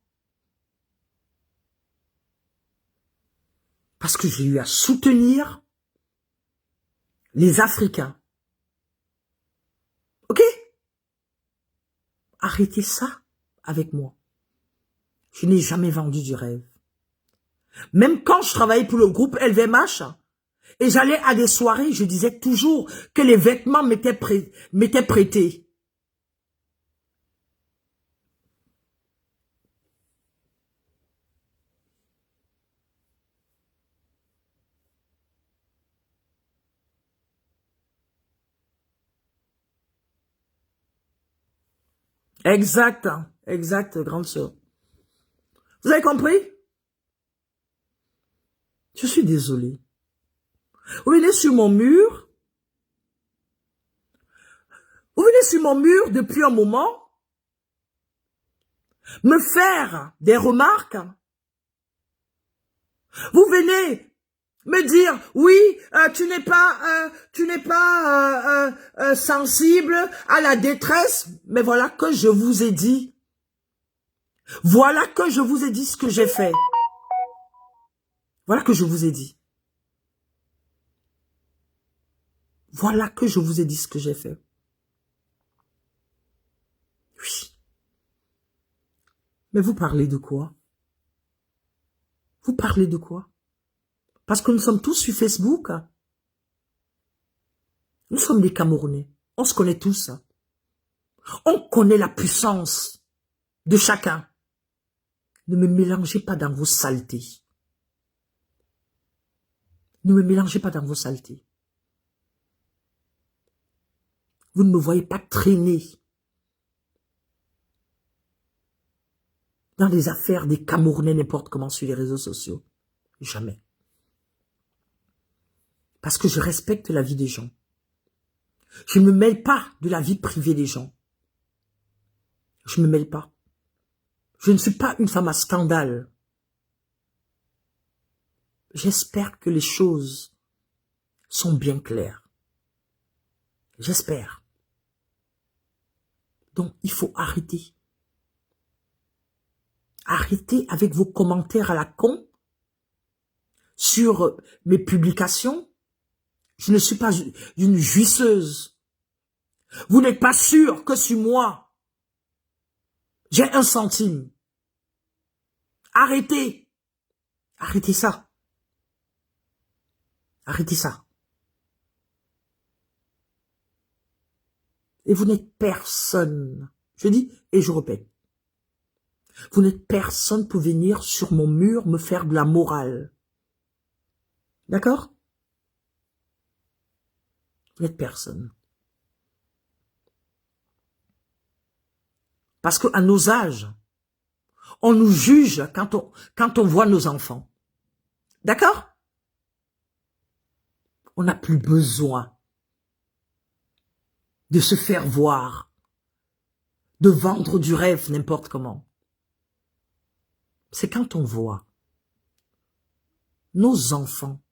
Parce que j'ai eu à soutenir les Africains. Ok? Arrêtez ça avec moi. Je n'ai jamais vendu du rêve. Même quand je travaillais pour le groupe LVMH, et j'allais à des soirées, je disais toujours que les vêtements m'étaient prêtés. Exact, hein, exact, grande sœur. Vous avez compris? Je suis désolée. Vous venez sur mon mur. Vous venez sur mon mur depuis un moment. Me faire des remarques. Vous venez me dire, oui, tu n'es pas sensible à la détresse. Mais voilà que je vous ai dit. Voilà que je vous ai dit ce que j'ai fait. Voilà que je vous ai dit. Voilà que je vous ai dit ce que j'ai fait. Oui. Mais vous parlez de quoi? Vous parlez de quoi? Parce que nous sommes tous sur Facebook. Nous sommes des Camerounais. On se connaît tous. On connaît la puissance de chacun. Ne me mélangez pas dans vos saletés. Ne me mélangez pas dans vos saletés. Vous ne me voyez pas traîner dans les affaires des Camerounais n'importe comment sur les réseaux sociaux. Jamais. Parce que je respecte la vie des gens. Je ne me mêle pas de la vie privée des gens. Je ne me mêle pas. Je ne suis pas une femme à scandale. J'espère que les choses sont bien claires. J'espère. Donc, il faut arrêter. Arrêtez avec vos commentaires à la con sur mes publications. Je ne suis pas une jouisseuse. Vous n'êtes pas sûr que sur moi, j'ai 1 centime. Arrêtez. Arrêtez ça. Arrêtez ça. Et vous n'êtes personne. Je dis et je répète. Vous n'êtes personne pour venir sur mon mur me faire de la morale. D'accord? Vous n'êtes personne. Parce qu'à nos âges, on nous juge quand on voit nos enfants. D'accord? On n'a plus besoin de se faire voir, de vendre du rêve n'importe comment. C'est quand on voit nos enfants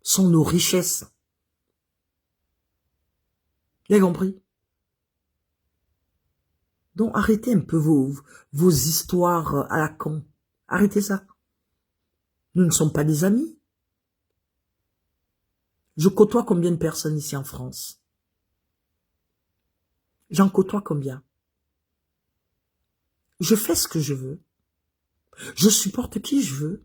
sont nos richesses. Vous avez compris? Donc arrêtez un peu vos histoires à la con. Arrêtez ça. Nous ne sommes pas des amis. Je côtoie combien de personnes ici en France? J'en côtoie combien? Je fais ce que je veux. Je supporte qui je veux.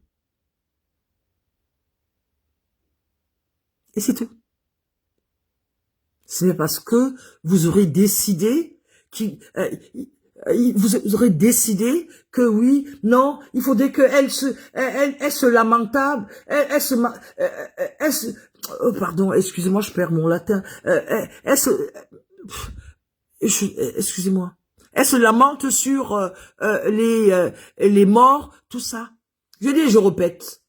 Et c'est tout. Ce n'est parce que vous aurez décidé vous aurez décidé que oui, non, il faudrait qu'elle se lamentable, oh pardon, excusez-moi, je perds mon latin, excusez-moi, elle se lamente sur les morts, tout ça. Je dis, je répète,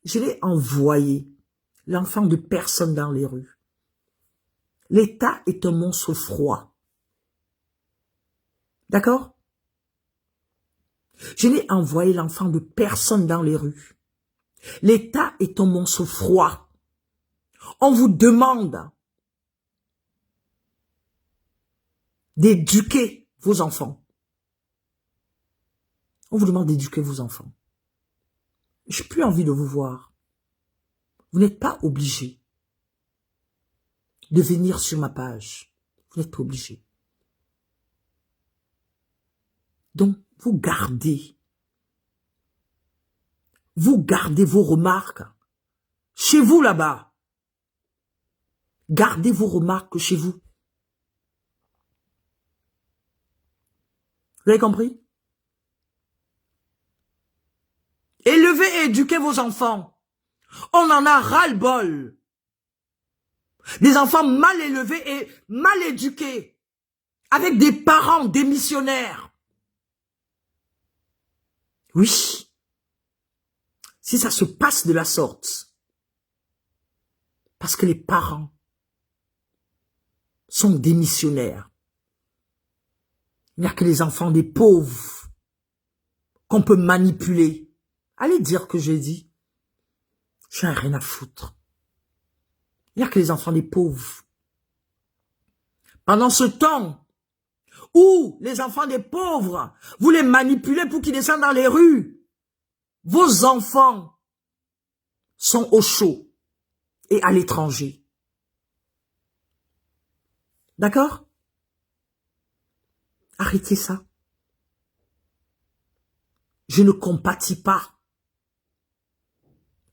je l'ai envoyé, l'enfant de personne dans les rues. L'État est un monstre froid. D'accord? Je n'ai envoyé l'enfant de personne dans les rues. L'État est un monstre froid. On vous demande d'éduquer vos enfants. On vous demande d'éduquer vos enfants. Je n'ai plus envie de vous voir. Vous n'êtes pas obligé de venir sur ma page. Vous n'êtes pas obligé. Donc, vous gardez vos remarques chez vous là-bas. Gardez vos remarques chez vous. Vous avez compris? Élevez et éduquez vos enfants. On en a ras-le-bol. Des enfants mal élevés et mal éduqués. Avec des parents démissionnaires. Oui. Si ça se passe de la sorte. Parce que les parents sont démissionnaires. Il n'y a que les enfants des pauvres qu'on peut manipuler. Allez dire que j'ai dit. J'en ai rien à foutre. Il n'y a que les enfants des pauvres. Pendant ce temps où les enfants des pauvres, vous les manipulez pour qu'ils descendent dans les rues, vos enfants sont au chaud et à l'étranger. D'accord? Arrêtez ça. Je ne compatis pas.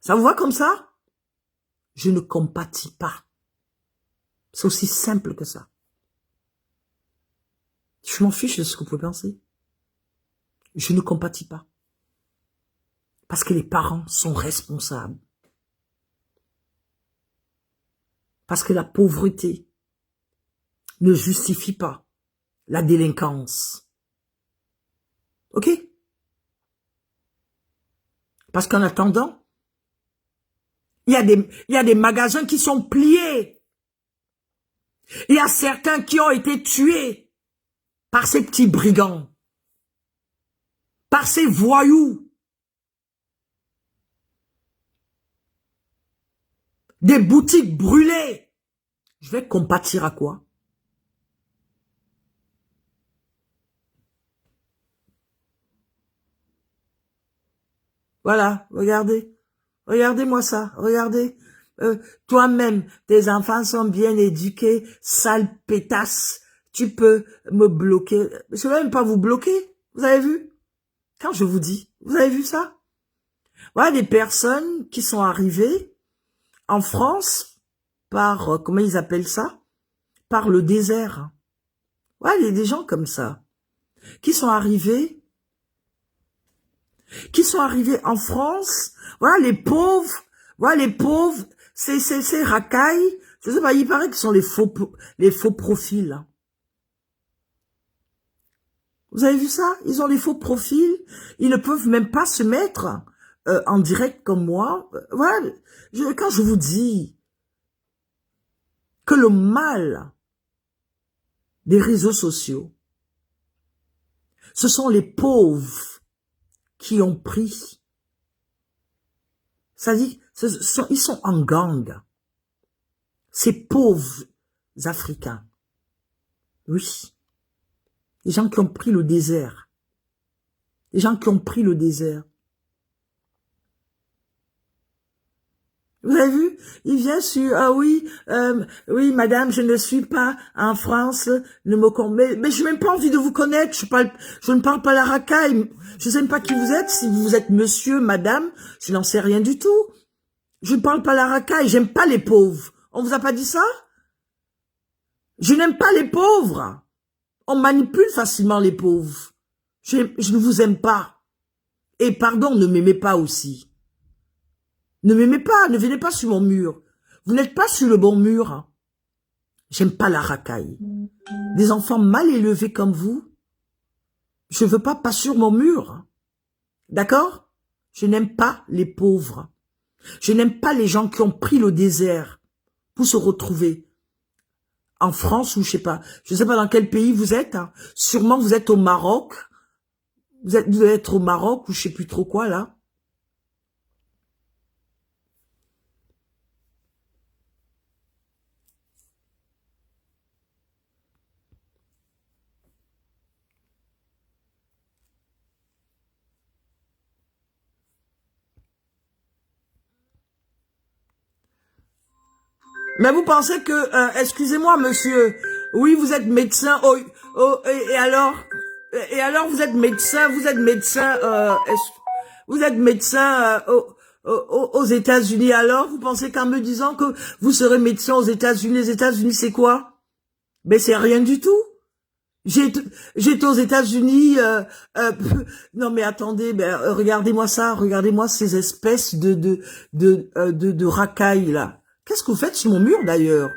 Ça vous va comme ça? Je ne compatis pas. C'est aussi simple que ça. Je m'en fiche de ce que vous pouvez penser. Je ne compatis pas. Parce que les parents sont responsables. Parce que la pauvreté ne justifie pas la délinquance. Ok? Parce qu'en attendant, il y a des magasins qui sont pliés. Il y a certains qui ont été tués par ces petits brigands, par ces voyous. Des boutiques brûlées. Je vais compatir à quoi? Voilà, regardez. Regardez-moi ça, regardez. Toi-même, tes enfants sont bien éduqués, sale pétasse. Tu peux me bloquer. Je ne vais même pas vous bloquer. Vous avez vu? Quand je vous dis, vous avez vu ça? Voilà des personnes qui sont arrivées en France par, comment ils appellent ça? Par le désert. Ouais, il y a des gens comme ça qui sont arrivés en France. Voilà les pauvres, ces racailles. Je sais pas, il paraît que ce sont les faux profils. Hein. Vous avez vu ça? Ils ont les faux profils. Ils ne peuvent même pas se mettre en direct comme moi. Voilà. Quand je vous dis que le mal des réseaux sociaux, ce sont les pauvres qui ont pris. Ça dit, ils sont en gang. Ces pauvres Africains. Oui. Les gens qui ont pris le désert. Les gens qui ont pris le désert. Vous avez vu? Il vient sur, ah oui, oui, madame, je ne suis pas en France, mais je n'ai même pas envie de vous connaître, je ne parle pas la racaille, je ne sais même pas qui vous êtes, si vous êtes monsieur, madame, je n'en sais rien du tout. Je ne parle pas la racaille, j'aime pas les pauvres. On vous a pas dit ça? Je n'aime pas les pauvres. On manipule facilement les pauvres. Je ne vous aime pas. Et pardon, ne m'aimez pas aussi. Ne m'aimez pas, ne venez pas sur mon mur. Vous n'êtes pas sur le bon mur. J'aime pas la racaille. Des enfants mal élevés comme vous, je veux pas sur mon mur. D'accord? Je n'aime pas les pauvres. Je n'aime pas les gens qui ont pris le désert pour se retrouver en France ou je sais pas dans quel pays vous êtes. Hein. Sûrement vous êtes au Maroc. Vous devez être au Maroc ou je sais plus trop quoi là. Mais vous pensez que, excusez-moi monsieur, oui vous êtes médecin, et alors vous êtes médecin, vous êtes médecin aux États-Unis, alors vous pensez qu'en me disant que vous serez médecin aux États-Unis, les États-Unis c'est quoi? Ben c'est rien du tout. J'étais aux États-Unis, non mais attendez, regardez-moi ça, regardez-moi ces espèces de racailles là. Qu'est-ce que vous faites sur mon mur d'ailleurs?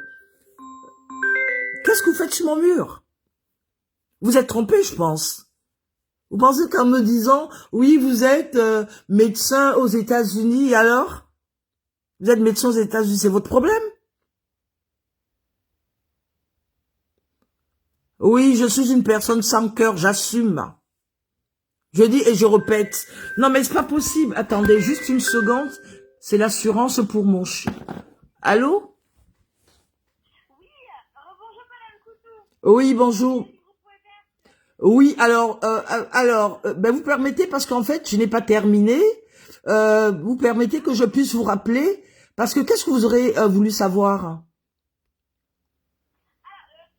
Qu'est-ce que vous faites sur mon mur? Vous êtes trompé, je pense. Vous pensez qu'en me disant, oui, vous êtes médecin aux États-Unis, alors? Vous êtes médecin aux États-Unis, c'est votre problème? Oui, je suis une personne sans cœur, j'assume. Je dis et je répète. Non, mais c'est pas possible. Attendez, juste une seconde. C'est l'assurance pour mon chien. Allô? Oui, bonjour Madame Coutou. Oui, bonjour. Oui, alors, vous permettez, parce qu'en fait, je n'ai pas terminé, vous permettez que je puisse vous rappeler, parce que qu'est-ce que vous aurez voulu savoir?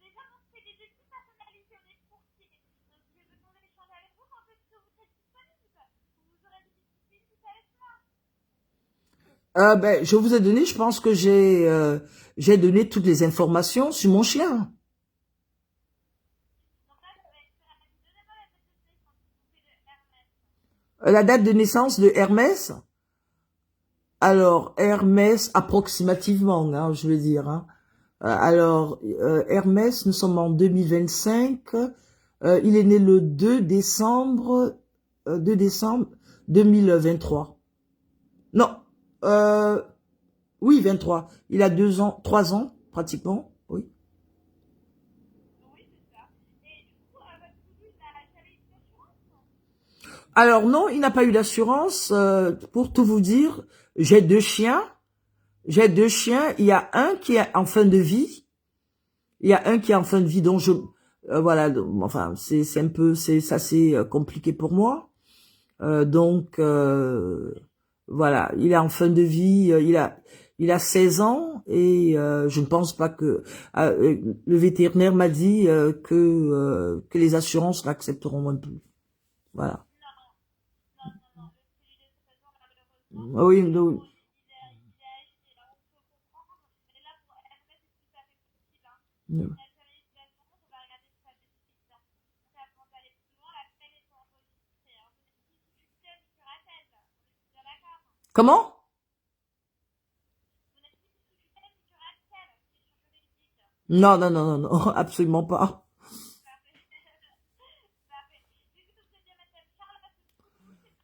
Déjà, on fait des études personnalisées, on est courtier. Donc, j'ai besoin d'échanger avec vous quand est-ce que vous êtes disponible. Vous aurez des visites avec moi. Je vous ai donné, je pense que j'ai donné toutes les informations sur mon chien. Donc là, donnez-moi la date de naissance, s'il vous plaît, de Hermès. La date de naissance de Hermès? Alors, Hermès, approximativement, hein, je veux dire. Hein. Alors, Hermès, nous sommes en 2025. Il est né le 2 décembre 2023. Non, oui, 23. Il a 2 ans, 3 ans, pratiquement, oui. Oui, c'est ça. Et du coup, votre Coutou, il a jamais eu d'assurance? Alors non, il n'a pas eu d'assurance. Pour tout vous dire, j'ai 2 chiens. J'ai 2 chiens. Il y a un qui est en fin de vie. Il y a un qui est en fin de vie, donc voilà. Enfin, c'est un peu, c'est assez compliqué pour moi. Donc voilà, il est en fin de vie. Il a 16 ans et je ne pense pas que le vétérinaire m'a dit que les assurances l'accepteront même plus. Voilà. Non, celui de 16 ans, malheureusement. Oui, Il oui. est âgé, là, on peut comprendre. Mais là, pour Hermès, c'est tout à fait possible. Hein. Oui. On a jamais eu d'assurance, on va regarder si ça décide. Donc, avant d'aller plus loin, la peine est enregistrée. Hein. Vous êtes sous tutelle du curatelle. On est bien d'accord. Comment? Vous n'êtes plus sous tutelle du curatelle, c'est sur juridique. Non, non, non, non, non, absolument pas. Parfait. Parfait. Du coup, vous êtes bien Madame Charlotte.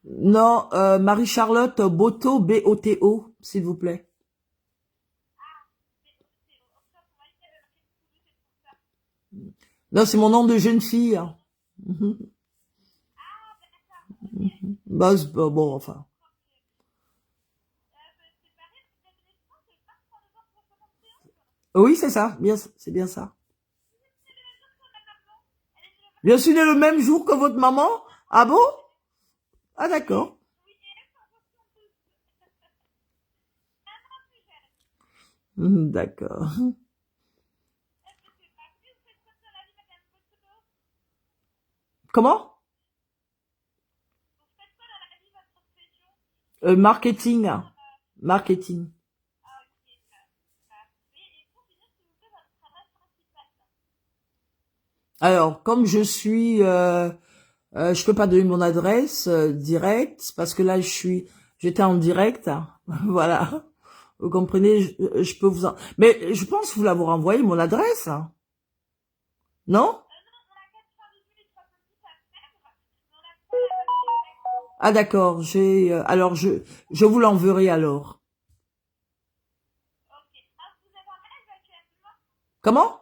Non, Marie-Charlotte Boto, B-O-T-O, s'il vous plaît. Ah, c'est octobre, pour moi, il y avait marqué Toulouse, c'est pour ça. Non, c'est mon nom de jeune fille. Hein. Mhm. Ah, d'accord. Ok. Bah, bon, enfin. C'est pareil, vous avez des naissance le 23 novembre 1971. Oui, c'est ça, bien, c'est bien ça. C'est le jour que ma maman, elle est de Je suis né le même jour que votre maman. Ah bon? Ah d'accord. oui, et elle, 172. Ah non, plus D'accord. Comment? Marketing. Marketing. Alors, comme je suis, je peux pas donner mon adresse directe parce que là, j'étais en direct. Voilà. Vous comprenez? Je peux vous mais je pense vous l'avoir envoyé mon adresse. Non? Ah d'accord. Alors je vous l'enverrai alors. Comment?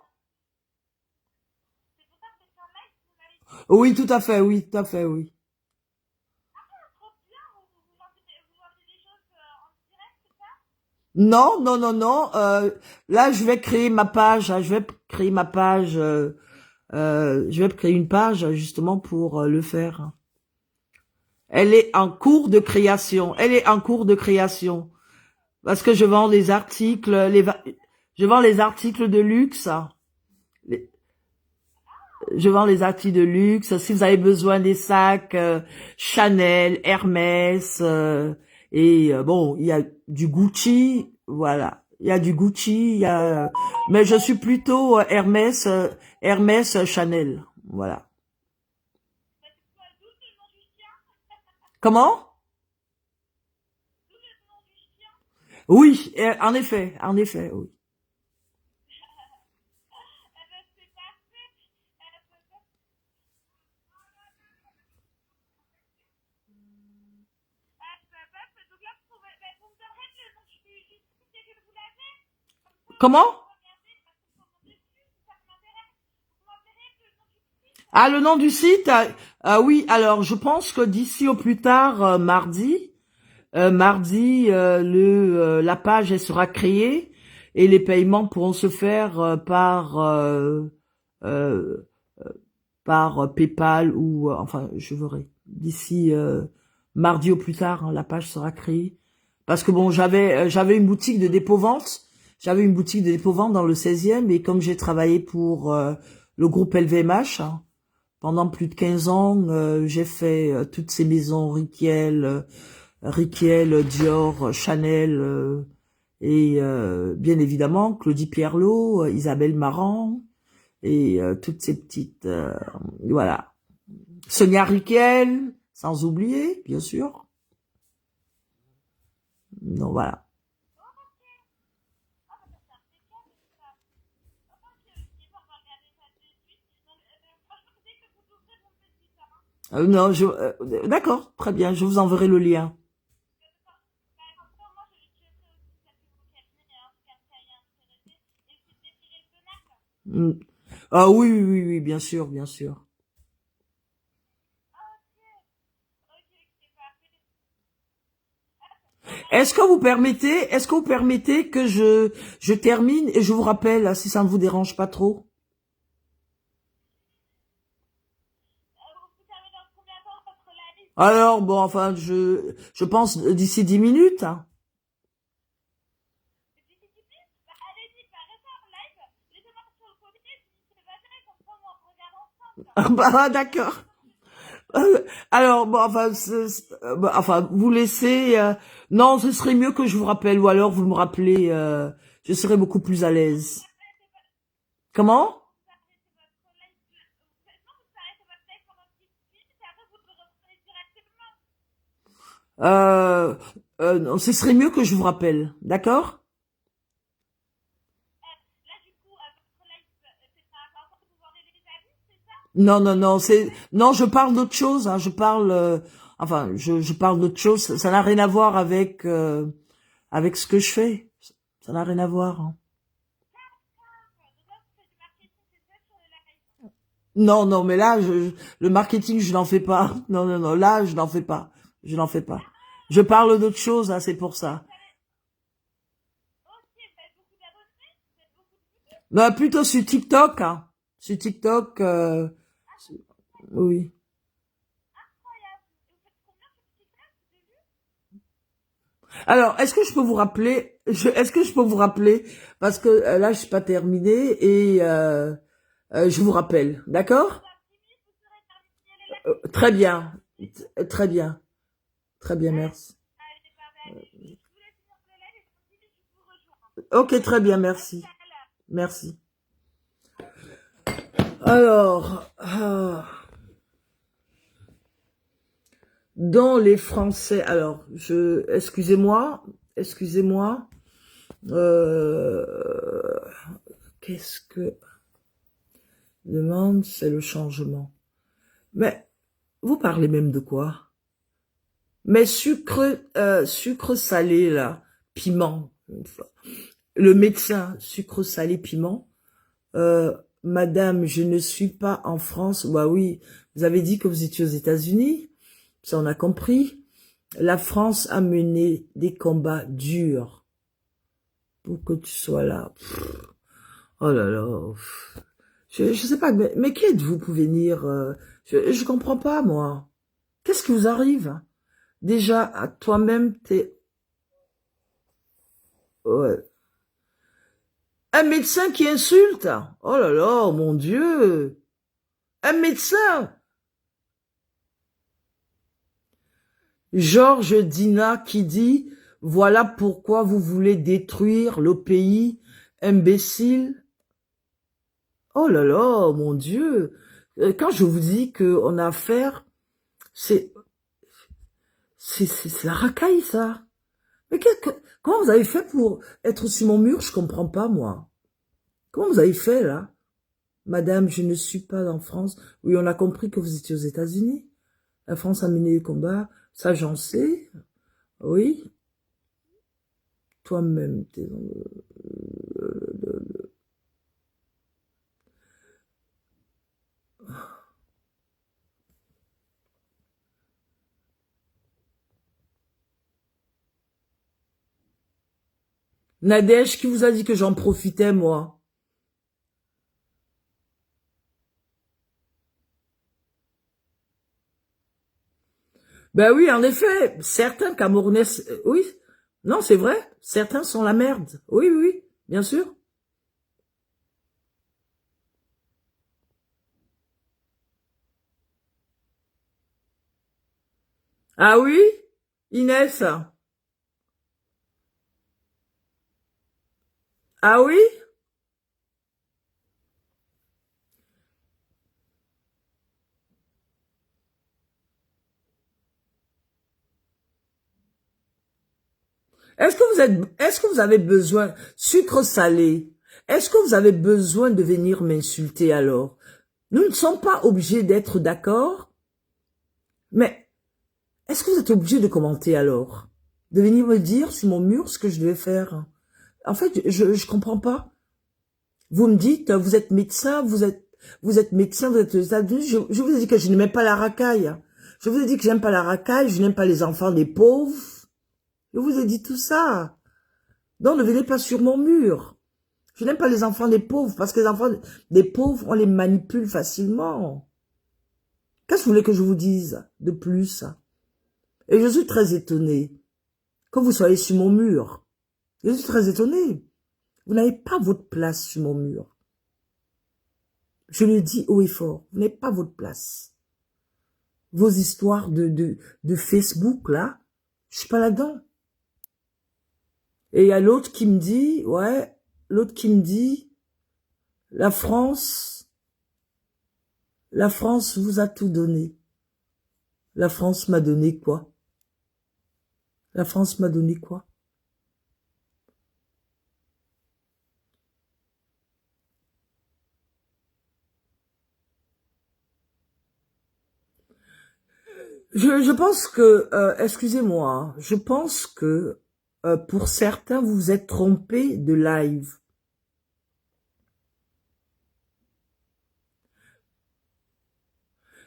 Oui, tout à fait, oui, tout à fait, oui. Non, non, non, non. Là, je vais créer ma page. Je vais créer ma page. Je vais créer une page justement pour le faire. Elle est en cours de création. Elle est en cours de création parce que je vends des articles. Je vends les articles de luxe. Je vends les articles de luxe. Si vous avez besoin des sacs Chanel, Hermès et bon, il y a du Gucci, voilà. Il y a du Gucci, mais je suis plutôt Hermès, Chanel, voilà. Comment? Oui, en effet, oui. Comment? Ah, le nom du site? Oui, alors je pense que d'ici au plus tard, mardi, la page elle sera créée et les paiements pourront se faire euh, par PayPal ou enfin je verrai. D'ici mardi au plus tard, hein, la page sera créée. Parce que bon, j'avais une boutique de dépôt-vente. J'avais une boutique de dépôt-vente dans le 16e et comme j'ai travaillé pour le groupe LVMH pendant plus de 15 ans, j'ai fait toutes ces maisons Riquel, Dior, Chanel et bien évidemment Claudie Pierlot, Isabelle Marant et toutes ces petites voilà. Sonia Riquel, sans oublier, bien sûr. Donc voilà. Non, d'accord, très bien, je vous enverrai le lien. Mm. Ah oui, oui, oui, oui, bien sûr, bien sûr. Est-ce que vous permettez que je termine et je vous rappelle si ça ne vous dérange pas trop? Alors, bon, enfin, je pense d'ici 10 minutes. Bah, d'accord. Alors, bon, enfin, enfin, vous laissez. Non, ce serait mieux que je vous rappelle, ou alors vous me rappelez. Je serai beaucoup plus à l'aise. Comment? Non, ce serait mieux que je vous rappelle, d'accord? Non, non, non, non, je parle d'autre chose. Hein, enfin, je parle d'autre chose. Ça n'a rien à voir avec ce que je fais. Ça n'a rien à voir. Hein. Non, non, mais là, le marketing, je n'en fais pas. Non, non, non, là, je n'en fais pas. Je n'en fais pas. Je parle d'autre chose, hein, c'est pour ça. Non, plutôt sur TikTok. Hein. Sur TikTok, oui. Alors, est-ce que je peux vous rappeler, Est-ce que je peux vous rappeler? Parce que là, je suis pas terminée et je vous rappelle. D'accord? Très bien. Très bien. Très bien, merci. Ok, très bien, merci. Merci. Alors, dans les Français, alors, excusez-moi, qu'est-ce que demande, c'est le changement. Mais, vous parlez même de quoi? Mais sucre salé, là, piment, le médecin, sucre salé, piment, madame, je ne suis pas en France. Bah oui, vous avez dit que vous étiez aux États-Unis. Ça, on a compris. La France a mené des combats durs pour que tu sois là. Oh là là. Je sais pas, mais qui êtes-vous pour venir je comprends pas, moi. Qu'est-ce qui vous arrive? Déjà, à toi-même, t'es... Ouais. Un médecin qui insulte? Oh là là, mon Dieu! Un médecin! Georges Dina qui dit, voilà pourquoi vous voulez détruire le pays, imbécile. Oh là là, mon Dieu. Quand je vous dis qu'on a affaire, c'est la racaille, ça. Mais comment vous avez fait pour être sur mon mur? Je comprends pas, moi. Comment vous avez fait, là? Madame, je ne suis pas en France. Oui, on a compris que vous étiez aux États-Unis. La France a mené le combat. Ça, j'en sais. Oui. Toi-même, t'es dans Nadège, qui vous a dit que j'en profitais, moi? Ben oui, en effet, certains Camerounais, oui, non, c'est vrai, certains sont la merde. Oui, oui, oui, bien sûr. Ah oui, Inès? Ah oui? Est-ce que vous avez besoin, sucre salé, est-ce que vous avez besoin de venir m'insulter alors? Nous ne sommes pas obligés d'être d'accord, mais est-ce que vous êtes obligé de commenter alors? De venir me dire sur mon mur ce que je devais faire? En fait, je comprends pas. Vous me dites, vous êtes médecin, vous êtes médecin, vous êtes aux États-Unis. Je vous ai dit que je n'aimais pas la racaille. Je vous ai dit que j'aime pas la racaille, je n'aime pas les enfants des pauvres. Je vous ai dit tout ça. Donc ne venez pas sur mon mur. Je n'aime pas les enfants des pauvres parce que les enfants des pauvres, on les manipule facilement. Qu'est-ce que vous voulez que je vous dise de plus? Et je suis très étonnée que vous soyez sur mon mur. Je suis très étonnée. Vous n'avez pas votre place sur mon mur. Je le dis haut et fort. Vous n'avez pas votre place. Vos histoires de Facebook, là, je suis pas là-dedans. Et il y a l'autre qui me dit, ouais, l'autre qui me dit, la France vous a tout donné. La France m'a donné quoi? La France m'a donné quoi? Je pense que, excusez-moi, hein, je pense que pour certains, vous vous êtes trompés de live.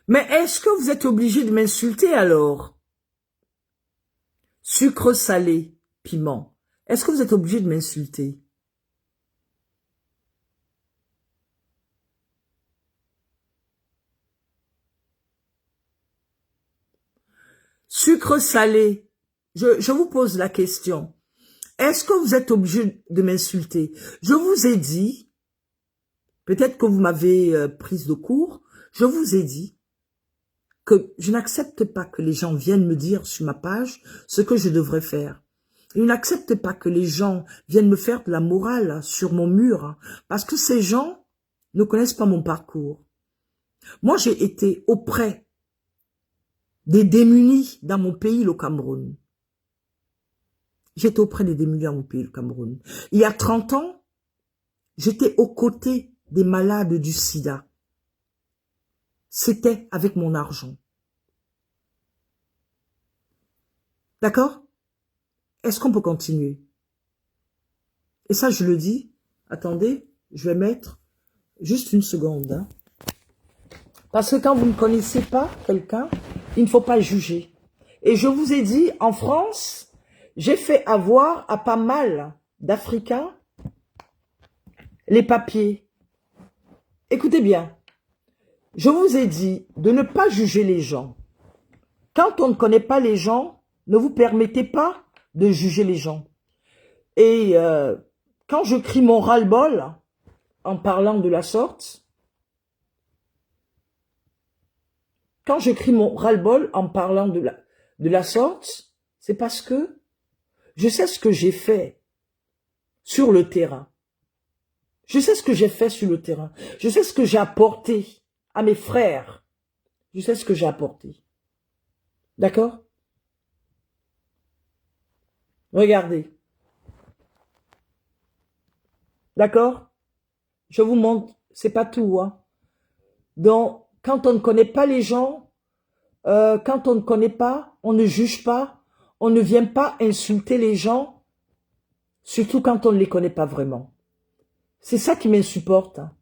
Mais est-ce que vous êtes obligé de m'insulter alors? Sucre salé, piment. Est-ce que vous êtes obligé de m'insulter? Sucre salé. Je vous pose la question. Est-ce que vous êtes obligé de m'insulter? Je vous ai dit, peut-être que vous m'avez prise de court, je vous ai dit que je n'accepte pas que les gens viennent me dire sur ma page ce que je devrais faire. Je n'accepte pas que les gens viennent me faire de la morale sur mon mur, parce que ces gens ne connaissent pas mon parcours. Moi, j'ai été auprès des démunis dans mon pays, le Cameroun. J'étais auprès des démunis dans mon pays, le Cameroun. Il y a 30 ans, j'étais aux côtés des malades du sida. C'était avec mon argent. D'accord? Est-ce qu'on peut continuer? Et ça, je le dis. Attendez, je vais mettre juste une seconde. Hein. Parce que quand vous ne connaissez pas quelqu'un, il ne faut pas juger. Et je vous ai dit, en France, j'ai fait avoir à pas mal d'Africains les papiers. Écoutez bien. Je vous ai dit de ne pas juger les gens. Quand on ne connaît pas les gens, ne vous permettez pas de juger les gens. Et quand je crie mon ras-le-bol en parlant de la sorte, quand je crie mon ras-le-bol en parlant de la sorte, c'est parce que je sais ce que j'ai fait sur le terrain. Je sais ce que j'ai fait sur le terrain. Je sais ce que j'ai apporté à mes frères. Je sais ce que j'ai apporté. D'accord? Regardez. D'accord? Je vous montre, c'est pas tout. Hein. Donc, quand on ne connaît pas les gens, quand on ne connaît pas, on ne juge pas, on ne vient pas insulter les gens, surtout quand on ne les connaît pas vraiment. C'est ça qui m'insupporte. Hein.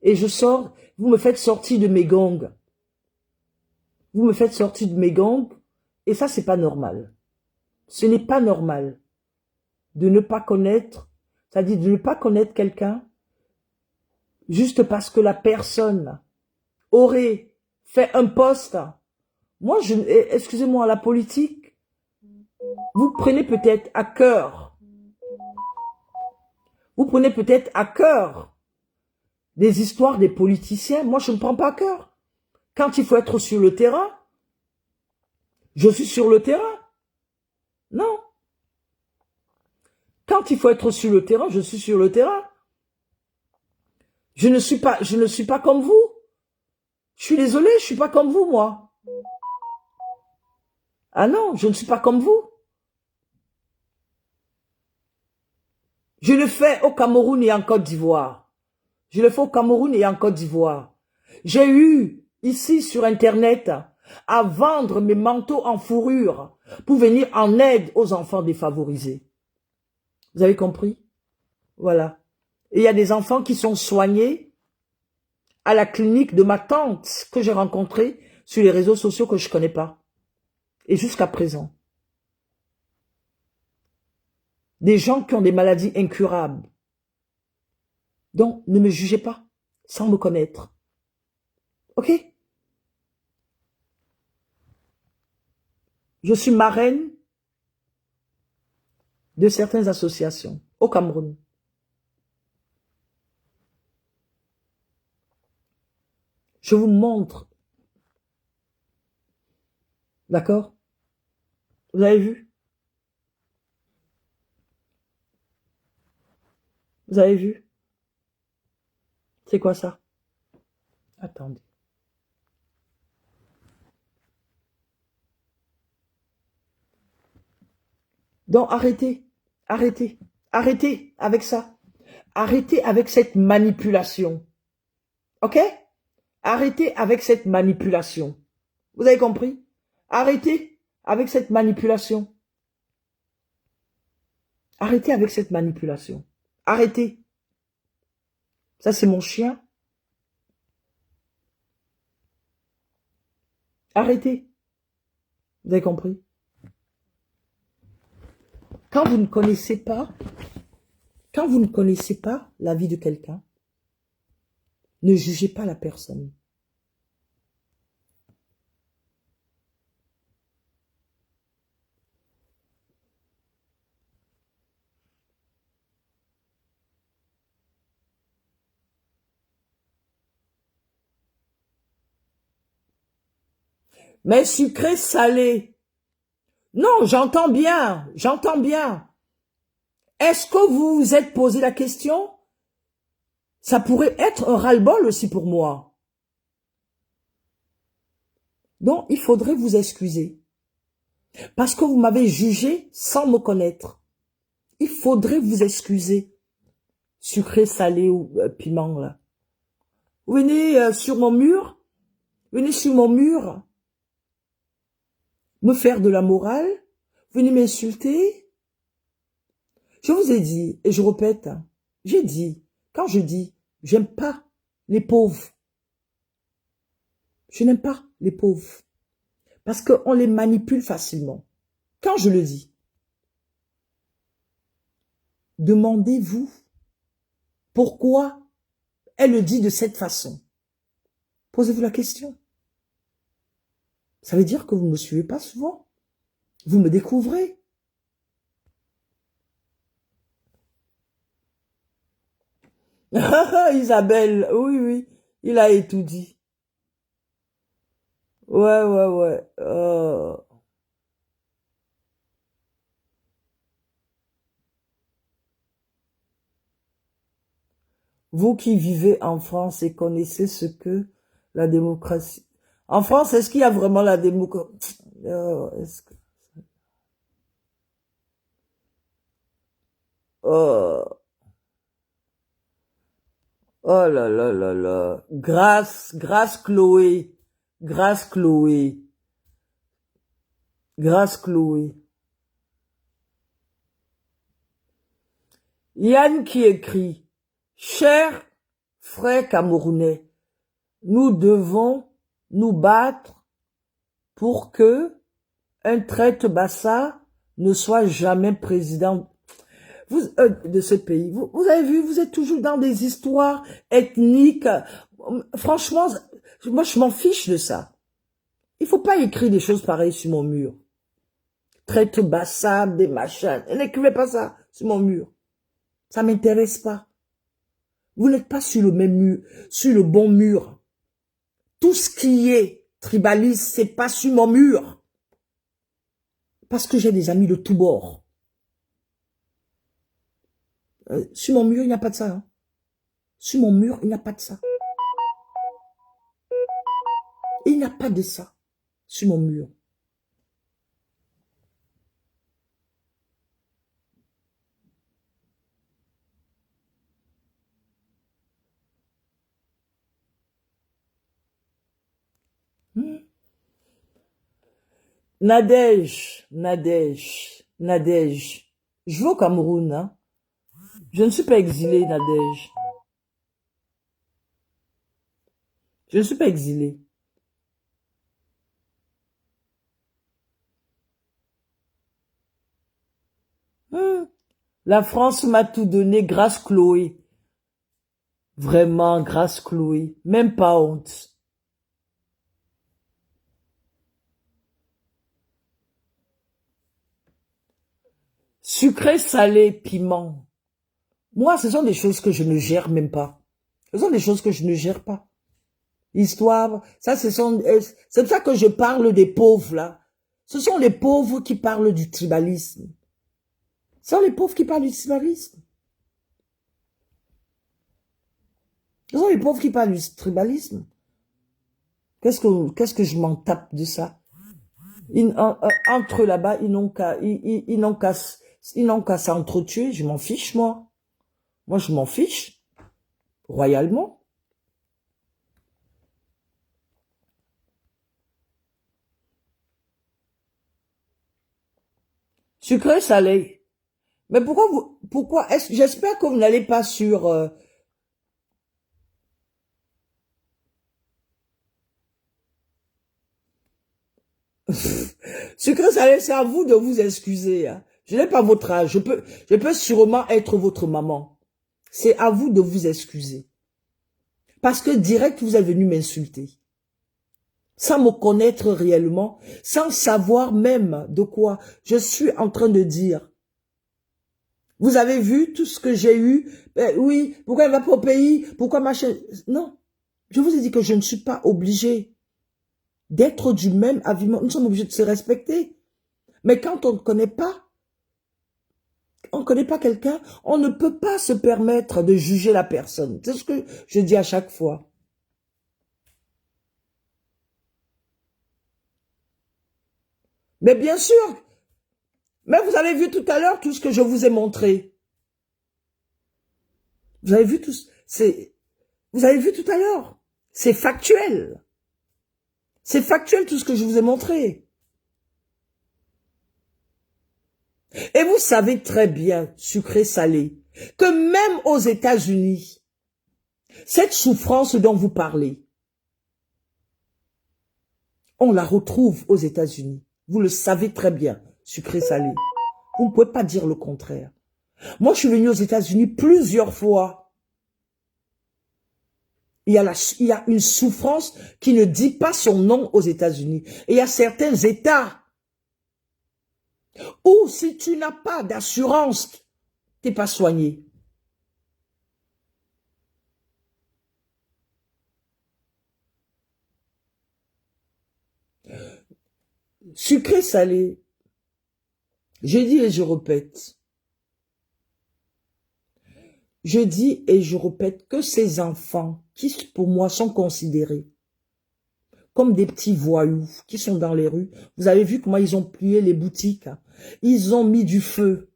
Et je sors, vous me faites sortir de mes gangs. Vous me faites sortir de mes gangs, et ça, c'est pas normal. Ce n'est pas normal de ne pas connaître, c'est-à-dire de ne pas connaître quelqu'un juste parce que la personne aurait fait un poste. Moi, excusez-moi, la politique, vous prenez peut-être à cœur. Vous prenez peut-être à cœur des histoires des politiciens. Moi, je ne prends pas à cœur. Quand il faut être sur le terrain, je suis sur le terrain. Non. Quand il faut être sur le terrain, je suis sur le terrain. Je ne suis pas comme vous. Je suis désolé, je suis pas comme vous, moi. Ah non, je ne suis pas comme vous. Je le fais au Cameroun et en Côte d'Ivoire. Je le fais au Cameroun et en Côte d'Ivoire. J'ai eu, ici sur Internet, à vendre mes manteaux en fourrure pour venir en aide aux enfants défavorisés. Vous avez compris? Voilà. Et il y a des enfants qui sont soignés à la clinique de ma tante que j'ai rencontrée sur les réseaux sociaux que je ne connais pas. Et jusqu'à présent. Des gens qui ont des maladies incurables. Donc, ne me jugez pas sans me connaître. Ok? Je suis marraine de certaines associations au Cameroun. Je vous montre. D'accord? Vous avez vu? Vous avez vu? C'est quoi ça? Attendez. Donc arrêtez, arrêtez, arrêtez avec ça. Arrêtez avec cette manipulation. Ok? Arrêtez avec cette manipulation. Vous avez compris? Arrêtez avec cette manipulation. Arrêtez avec cette manipulation. Arrêtez. Ça, c'est mon chien. Arrêtez. Vous avez compris? Quand vous ne connaissez pas la vie de quelqu'un, ne jugez pas la personne. Mais sucré, salé. Non, j'entends bien, j'entends bien. Est-ce que vous vous êtes posé la question? Ça pourrait être un ras-le-bol aussi pour moi. Donc, il faudrait vous excuser. Parce que vous m'avez jugé sans me connaître. Il faudrait vous excuser. Sucré, salé ou piment, là. Vous venez sur mon mur. Venez sur mon mur. Me faire de la morale. Venez m'insulter. Je vous ai dit, et je répète, j'ai dit, quand je dis, j'aime pas les pauvres. Je n'aime pas les pauvres. Parce qu'on les manipule facilement. Quand je le dis, demandez-vous pourquoi elle le dit de cette façon. Posez-vous la question. Ça veut dire que vous ne me suivez pas souvent. Vous me découvrez. Isabelle, oui, oui, il a tout dit. Ouais. Vous qui vivez en France et connaissez ce que la démocratie... En France, est-ce qu'il y a vraiment la démocratie? Oh là là là là. Grâce Chloé. Grâce Chloé. Grâce Chloé. Yann qui écrit, chers frères camerounais, nous devons nous battre pour que un traître Bassa ne soit jamais président de ce pays. Vous avez vu, vous êtes toujours dans des histoires ethniques. Franchement, moi je m'en fiche de ça. Il faut pas écrire des choses pareilles sur mon mur. Traître Bassa, des machins. N'écrivez pas ça sur mon mur. Ça m'intéresse pas. Vous n'êtes pas sur le même mur, sur le bon mur. Tout ce qui est tribaliste, c'est pas sur mon mur. Parce que j'ai des amis de tous bords. Sur mon mur, il n'y a pas de ça. Hein. Sur mon mur, il n'y a pas de ça. Il n'y a pas de ça sur mon mur. Nadège. Je vais au Cameroun, hein. Je ne suis pas exilée, Nadège. Je ne suis pas exilée. La France m'a tout donné grâce Chloé. Vraiment, grâce Chloé. Même pas honte. Sucré, salé, piment. Moi, ce sont des choses que je ne gère même pas. Ce sont des choses que je ne gère pas. Histoire, ça, c'est pour ça que je parle des pauvres, là. Ce sont les pauvres qui parlent du tribalisme. Ce sont les pauvres qui parlent du tribalisme. Ce sont les pauvres qui parlent du tribalisme. Qu'est-ce que je m'en tape de ça? Entre là-bas, ils n'ont qu'à s'entretuer. Je m'en fiche, moi. Moi, je m'en fiche. Royalement. Sucré, salé. Mais pourquoi j'espère que vous n'allez pas sur, sucré, salé, c'est à vous de vous excuser, hein. Je n'ai pas votre âge. Je peux sûrement être votre maman. C'est à vous de vous excuser. Parce que direct, vous êtes venu m'insulter. Sans me connaître réellement, sans savoir même de quoi je suis en train de dire. Vous avez vu tout ce que j'ai eu? Oui, pourquoi elle va pas au pays? Pourquoi machin? Non, je vous ai dit que je ne suis pas obligée. d'être du même avis. Nous sommes obligés de se respecter. Mais quand on ne connaît pas, quelqu'un, on ne peut pas se permettre de juger la personne. C'est ce que je dis à chaque fois. Mais bien sûr, mais vous avez vu tout à l'heure tout ce que je vous ai montré. Vous avez vu tout à l'heure. C'est factuel. C'est factuel tout ce que je vous ai montré. Et vous savez très bien, sucré salé, que même aux États-Unis, cette souffrance dont vous parlez, on la retrouve aux États-Unis. Vous le savez très bien, sucré salé. Vous ne pouvez pas dire le contraire. Moi, je suis venu aux États-Unis plusieurs fois. Il y a une souffrance qui ne dit pas son nom aux États-Unis. Et il y a certains États où si tu n'as pas d'assurance, tu n'es pas soigné. Sucré salé, je dis et je répète. Je dis et je répète que ces enfants qui pour moi sont considérés comme des petits voyous qui sont dans les rues, vous avez vu comment ils ont plié les boutiques, hein? Ils ont mis du feu.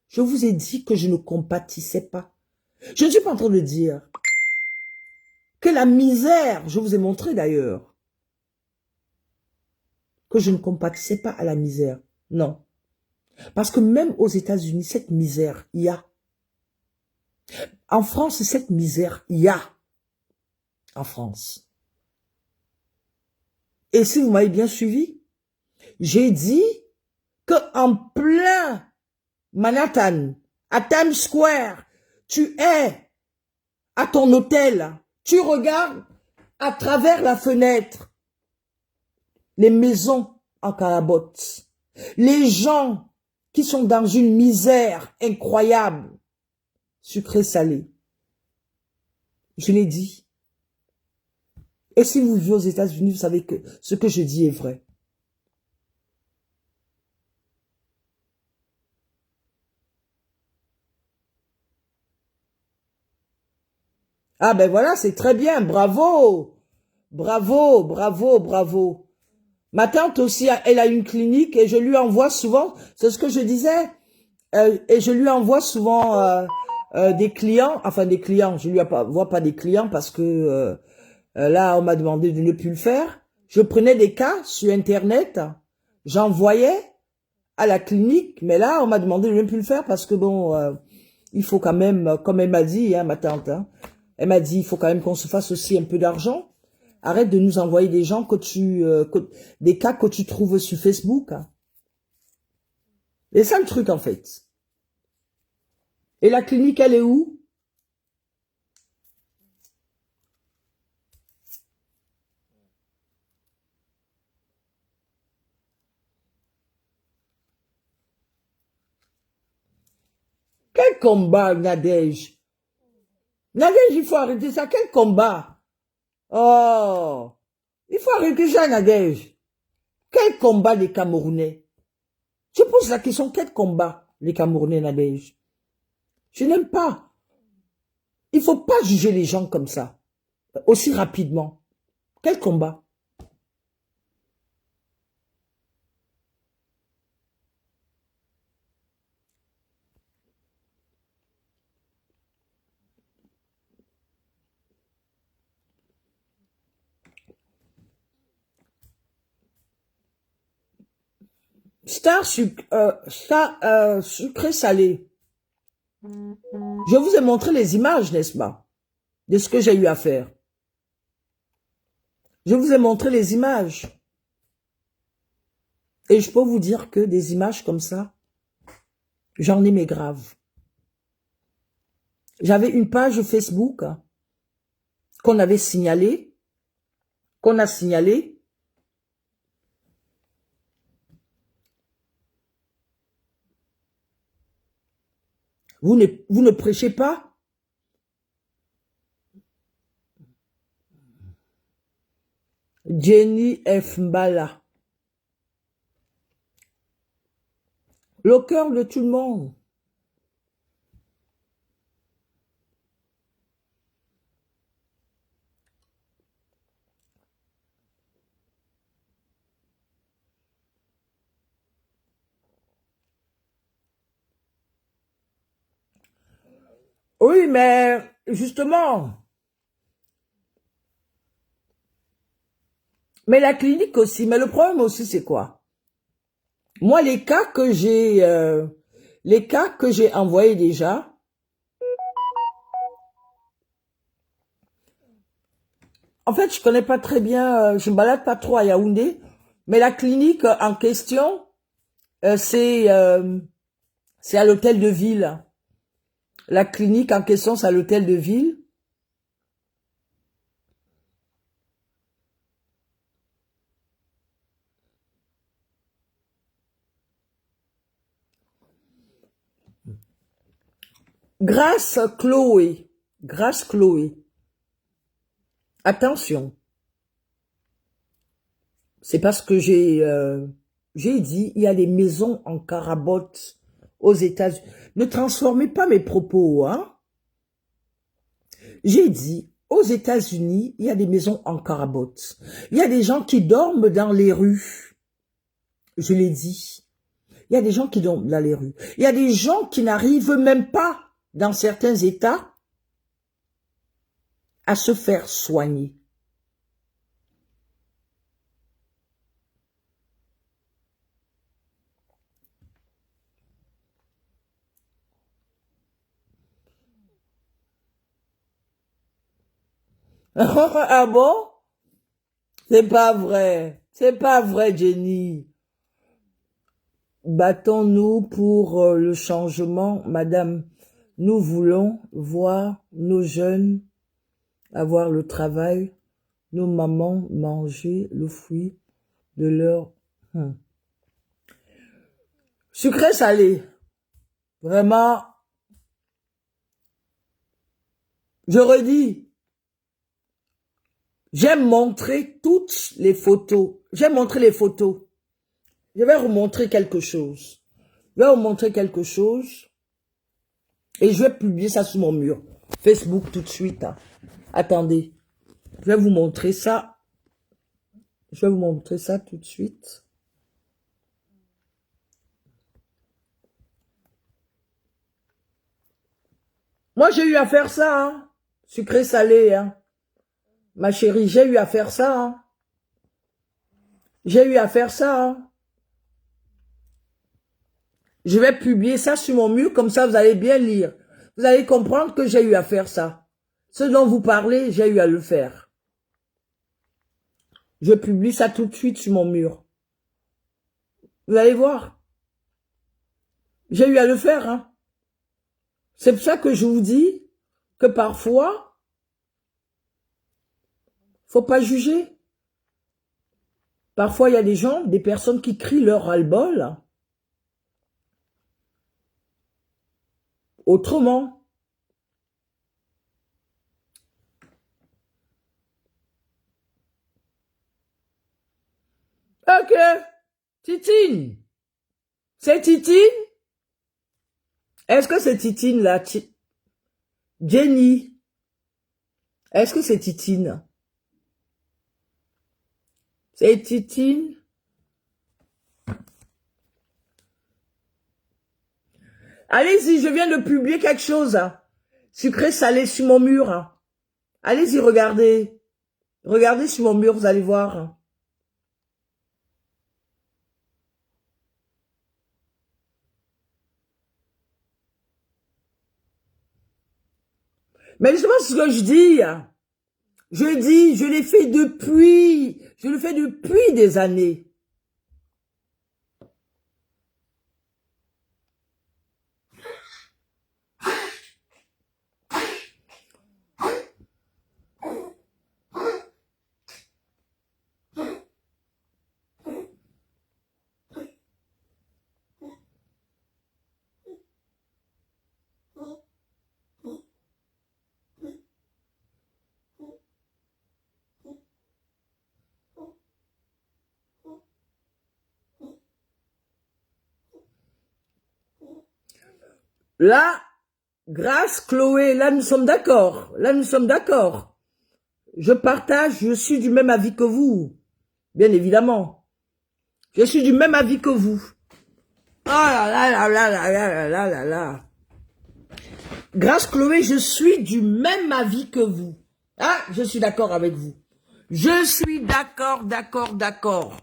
Je vous ai dit que je ne compatissais pas. Je ne suis pas en train de dire que la misère, je vous ai montré d'ailleurs, que je ne compatissais pas à la misère. Non. Parce que même aux États-Unis, cette misère, il y a. En France, cette misère, il y a. En France. Et si vous m'avez bien suivi, j'ai dit que en plein Manhattan, à Times Square, tu es à ton hôtel, tu regardes à travers la fenêtre les maisons en carabotte, les gens qui sont dans une misère incroyable, sucré salé. Je l'ai dit. Et si vous vivez aux États-Unis, vous savez que ce que je dis est vrai. Ah ben voilà, c'est très bien, bravo, bravo, bravo, bravo. Ma tante aussi, elle a une clinique et je lui envoie souvent, c'est ce que je disais, et je lui envoie souvent des clients, enfin des clients, je lui envoie pas des clients parce que là on m'a demandé de ne plus le faire. Je prenais des cas sur internet, j'envoyais à la clinique, mais là on m'a demandé de ne plus le faire parce que bon, il faut quand même, comme elle m'a dit, hein, ma tante, hein, elle m'a dit, il faut quand même qu'on se fasse aussi un peu d'argent. Arrête de nous envoyer des gens des cas que tu trouves sur Facebook. Hein. Et ça le truc en fait. Et la clinique, elle est où? Quel combat, Nadège? Nadège, il faut arrêter ça. Quel combat? Oh, il faut arrêter ça, Nadège. Quel combat les Camerounais? Je pose la question, quel combat les Camerounais, Nadège? Je n'aime pas. Il faut pas juger les gens comme ça, aussi rapidement. Quel combat? Sucré salé. Je vous ai montré les images, n'est-ce pas, de ce que j'ai eu à faire. Je vous ai montré les images. Et je peux vous dire que des images comme ça, j'en ai mes graves. J'avais une page Facebook qu'on avait signalée, qu'on a signalée. Vous ne prêchez pas. Jenny F. Mbala. Le cœur de tout le monde. Oui, mais justement, mais la clinique aussi, mais le problème aussi, c'est quoi? Moi, les cas que j'ai envoyés déjà, en fait, je connais pas très bien, je me balade pas trop à Yaoundé, mais la clinique en question, c'est à l'hôtel de ville. La clinique en question, c'est à l'hôtel de ville. Grâce Chloé. Grâce Chloé. Attention. C'est parce que j'ai dit, il y a des maisons en carabote aux États-Unis. Ne transformez pas mes propos, hein. J'ai dit, aux États-Unis, il y a des maisons en carabote. Il y a des gens qui dorment dans les rues. Je l'ai dit. Il y a des gens qui dorment dans les rues. Il y a des gens qui n'arrivent même pas, dans certains États, à se faire soigner. Ah bon? C'est pas vrai. C'est pas vrai, Jenny. Battons-nous pour le changement, madame. Nous voulons voir nos jeunes avoir le travail, nos mamans manger le fruit de leur... Sucré salé. Vraiment, je redis, j'aime montrer toutes les photos. J'aime montrer les photos. Je vais vous montrer quelque chose. Je vais vous montrer quelque chose. Et je vais publier ça sur mon mur. Facebook tout de suite. Hein. Attendez. Je vais vous montrer ça. Je vais vous montrer ça tout de suite. Moi, j'ai eu à faire ça. Hein. Sucré salé. Hein. Ma chérie, j'ai eu à faire ça. Hein. J'ai eu à faire ça. Hein. Je vais publier ça sur mon mur, comme ça vous allez bien lire. Vous allez comprendre que j'ai eu à faire ça. Ce dont vous parlez, j'ai eu à le faire. Je publie ça tout de suite sur mon mur. Vous allez voir. J'ai eu à le faire. Hein. C'est pour ça que je vous dis que parfois, faut pas juger. Parfois, il y a des gens, des personnes qui crient leur ras-le-bol. Autrement. Ok. Titine. C'est Titine? Est-ce que c'est Titine là? Jenny. Est-ce que c'est Titine? C'est Titine? Allez-y, je viens de publier quelque chose. Hein. Sucré salé sur mon mur. Hein. Allez-y, regardez. Regardez sur mon mur, vous allez voir. Hein. Mais justement, ce que je dis, je l'ai fait depuis des années. Là, grâce Chloé, là nous sommes d'accord. Là nous sommes d'accord. Je partage, je suis du même avis que vous. Bien évidemment. Je suis du même avis que vous. Oh là là là là là là là là là. Grâce Chloé, je suis du même avis que vous. Ah, je suis d'accord avec vous. Je suis d'accord, d'accord, d'accord.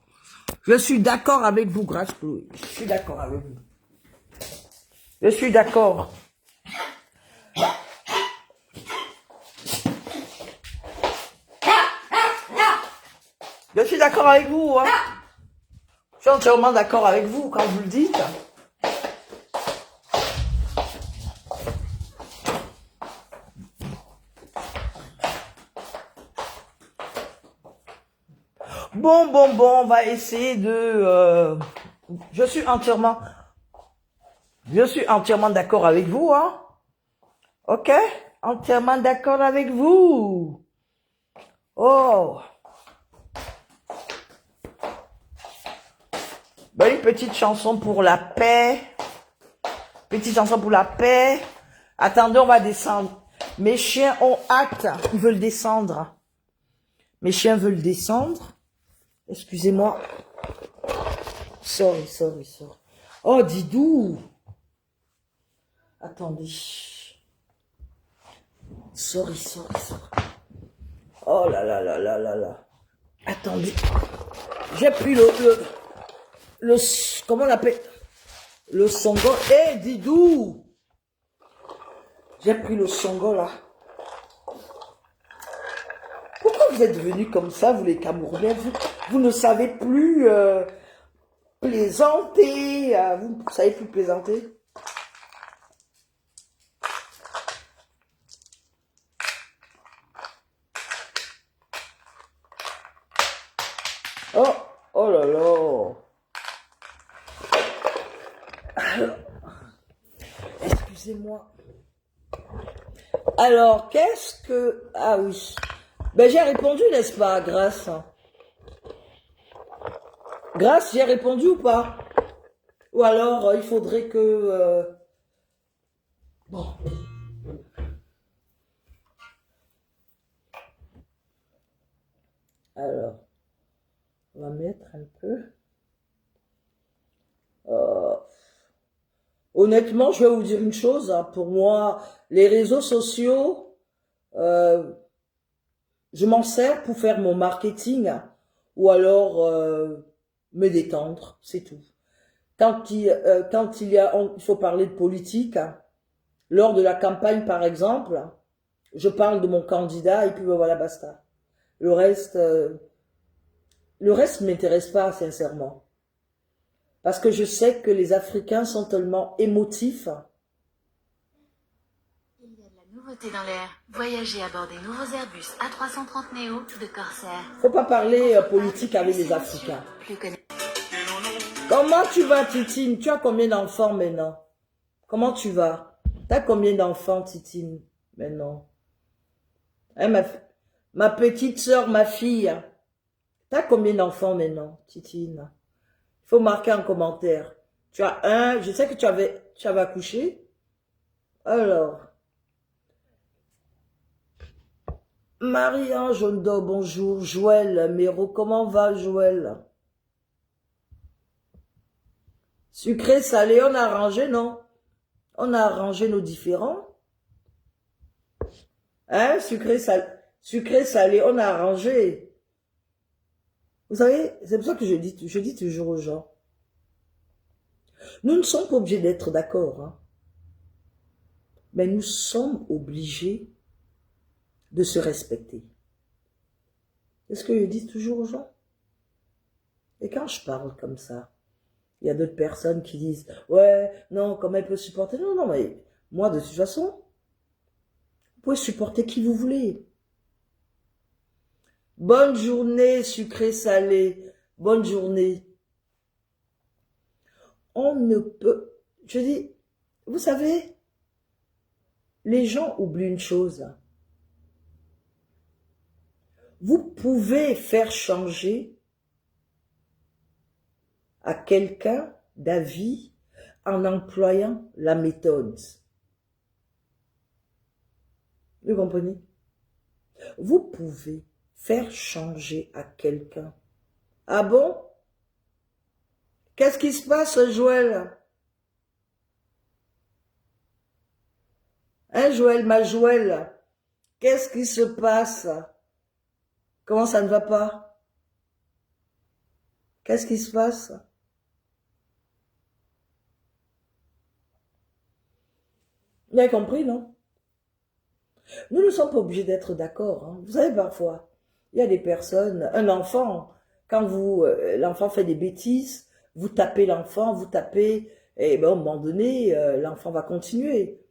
Je suis d'accord avec vous, grâce Chloé. Je suis d'accord avec vous. Je suis d'accord. Je suis d'accord avec vous, hein. Je suis entièrement d'accord avec vous quand vous le dites. Bon, on va essayer de... je suis entièrement d'accord avec vous, hein. Ok? Entièrement d'accord avec vous. Oh. Ben, une petite chanson pour la paix. Petite chanson pour la paix. Attendez, on va descendre. Mes chiens ont hâte. Ils veulent descendre. Mes chiens veulent descendre. Excusez-moi. Sorry. Oh, Didou. Attendez. Sorry. Oh là là là là là là. Attendez. J'ai pris le comment on l'appelle? Le songo. Eh, Didou. J'ai pris le songo là. Pourquoi vous êtes venus comme ça, vous les Camerounais? Vous ne savez plus plaisanter. Vous ne savez plus plaisanter. Oh là là. Alors, excusez-moi. Alors, qu'est-ce que... Ah oui. Ben, j'ai répondu, n'est-ce pas, Grâce? Grâce, j'ai répondu ou pas? Ou alors, il faudrait que... Bon. Alors, on va mettre un peu... Honnêtement, je vais vous dire une chose. Hein, pour moi, les réseaux sociaux... je m'en sers pour faire mon marketing ou alors me détendre, c'est tout. Quand il faut parler de politique, hein, lors de la campagne par exemple, je parle de mon candidat et puis voilà, basta. Le reste m'intéresse pas sincèrement. Parce que je sais que les Africains sont tellement émotifs. Il y a de la nouveauté dans l'air. Voyager à bord des nouveaux Airbus A330 Neo de Corsair. Faut pas parler politique avec les Africains. Comment tu vas, Titine? Tu as combien d'enfants maintenant? Comment tu vas? Tu as combien d'enfants, Titine, maintenant? Hein, ma petite soeur, ma fille. Tu as combien d'enfants maintenant, Titine? Il faut marquer en commentaire. Tu as un, je sais que tu avais accouché. Alors. Marie-Ange Ondo, bonjour. Joël Méro, comment va Joël? Sucré, salé, on a arrangé, non? On a arrangé nos différends. Hein, sucré, salé, on a arrangé. Vous savez, c'est pour ça que je dis toujours aux gens. Nous ne sommes pas obligés d'être d'accord, hein. Mais nous sommes obligés de se respecter. C'est ce que je dis toujours aux gens. Et quand je parle comme ça, il y a d'autres personnes qui disent « Ouais, non, comment elle peut supporter ?» Non, mais moi, de toute façon, vous pouvez supporter qui vous voulez. Bonne journée, sucré, salé. Bonne journée. On ne peut... Je dis, vous savez, les gens oublient une chose. Vous pouvez faire changer à quelqu'un d'avis en employant la méthode. Vous comprenez? Vous pouvez faire changer à quelqu'un. Ah bon? Qu'est-ce qui se passe, Joël? Hein, Joël, ma Joël? Qu'est-ce qui se passe? Comment ça ne va pas? Qu'est-ce qui se passe? Vous avez compris, non? Nous ne sommes pas obligés d'être d'accord. Hein. Vous savez, parfois, il y a des personnes, un enfant, quand l'enfant fait des bêtises, vous tapez l'enfant, vous tapez, et ben, à un moment donné, l'enfant va continuer.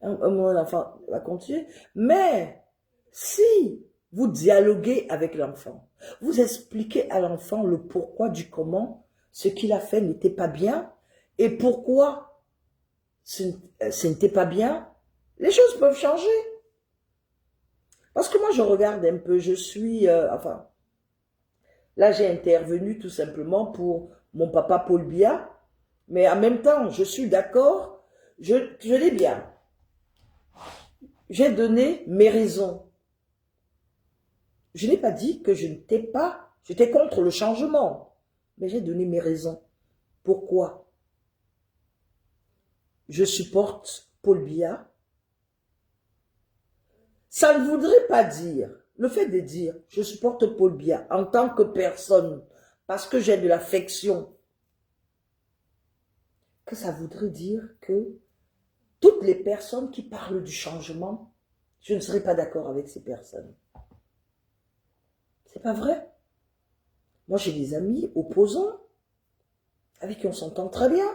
Un moment, l'enfant va continuer. Mais, si vous dialoguez avec l'enfant, vous expliquez à l'enfant le pourquoi du comment, ce qu'il a fait n'était pas bien, et pourquoi ce n'était pas bien, les choses peuvent changer. Parce que moi, je regarde un peu, je suis, enfin, là, j'ai intervenu tout simplement pour mon papa Paul Biya, mais en même temps, je suis d'accord, je l'ai bien. J'ai donné mes raisons. Je n'ai pas dit que je n'étais pas, j'étais contre le changement, mais j'ai donné mes raisons. Pourquoi je supporte Paul Biya? Ça ne voudrait pas dire, le fait de dire je supporte Paul Biya en tant que personne, parce que j'ai de l'affection, que ça voudrait dire que toutes les personnes qui parlent du changement, je ne serai pas d'accord avec ces personnes. C'est pas vrai. Moi, j'ai des amis opposants avec qui on s'entend très bien.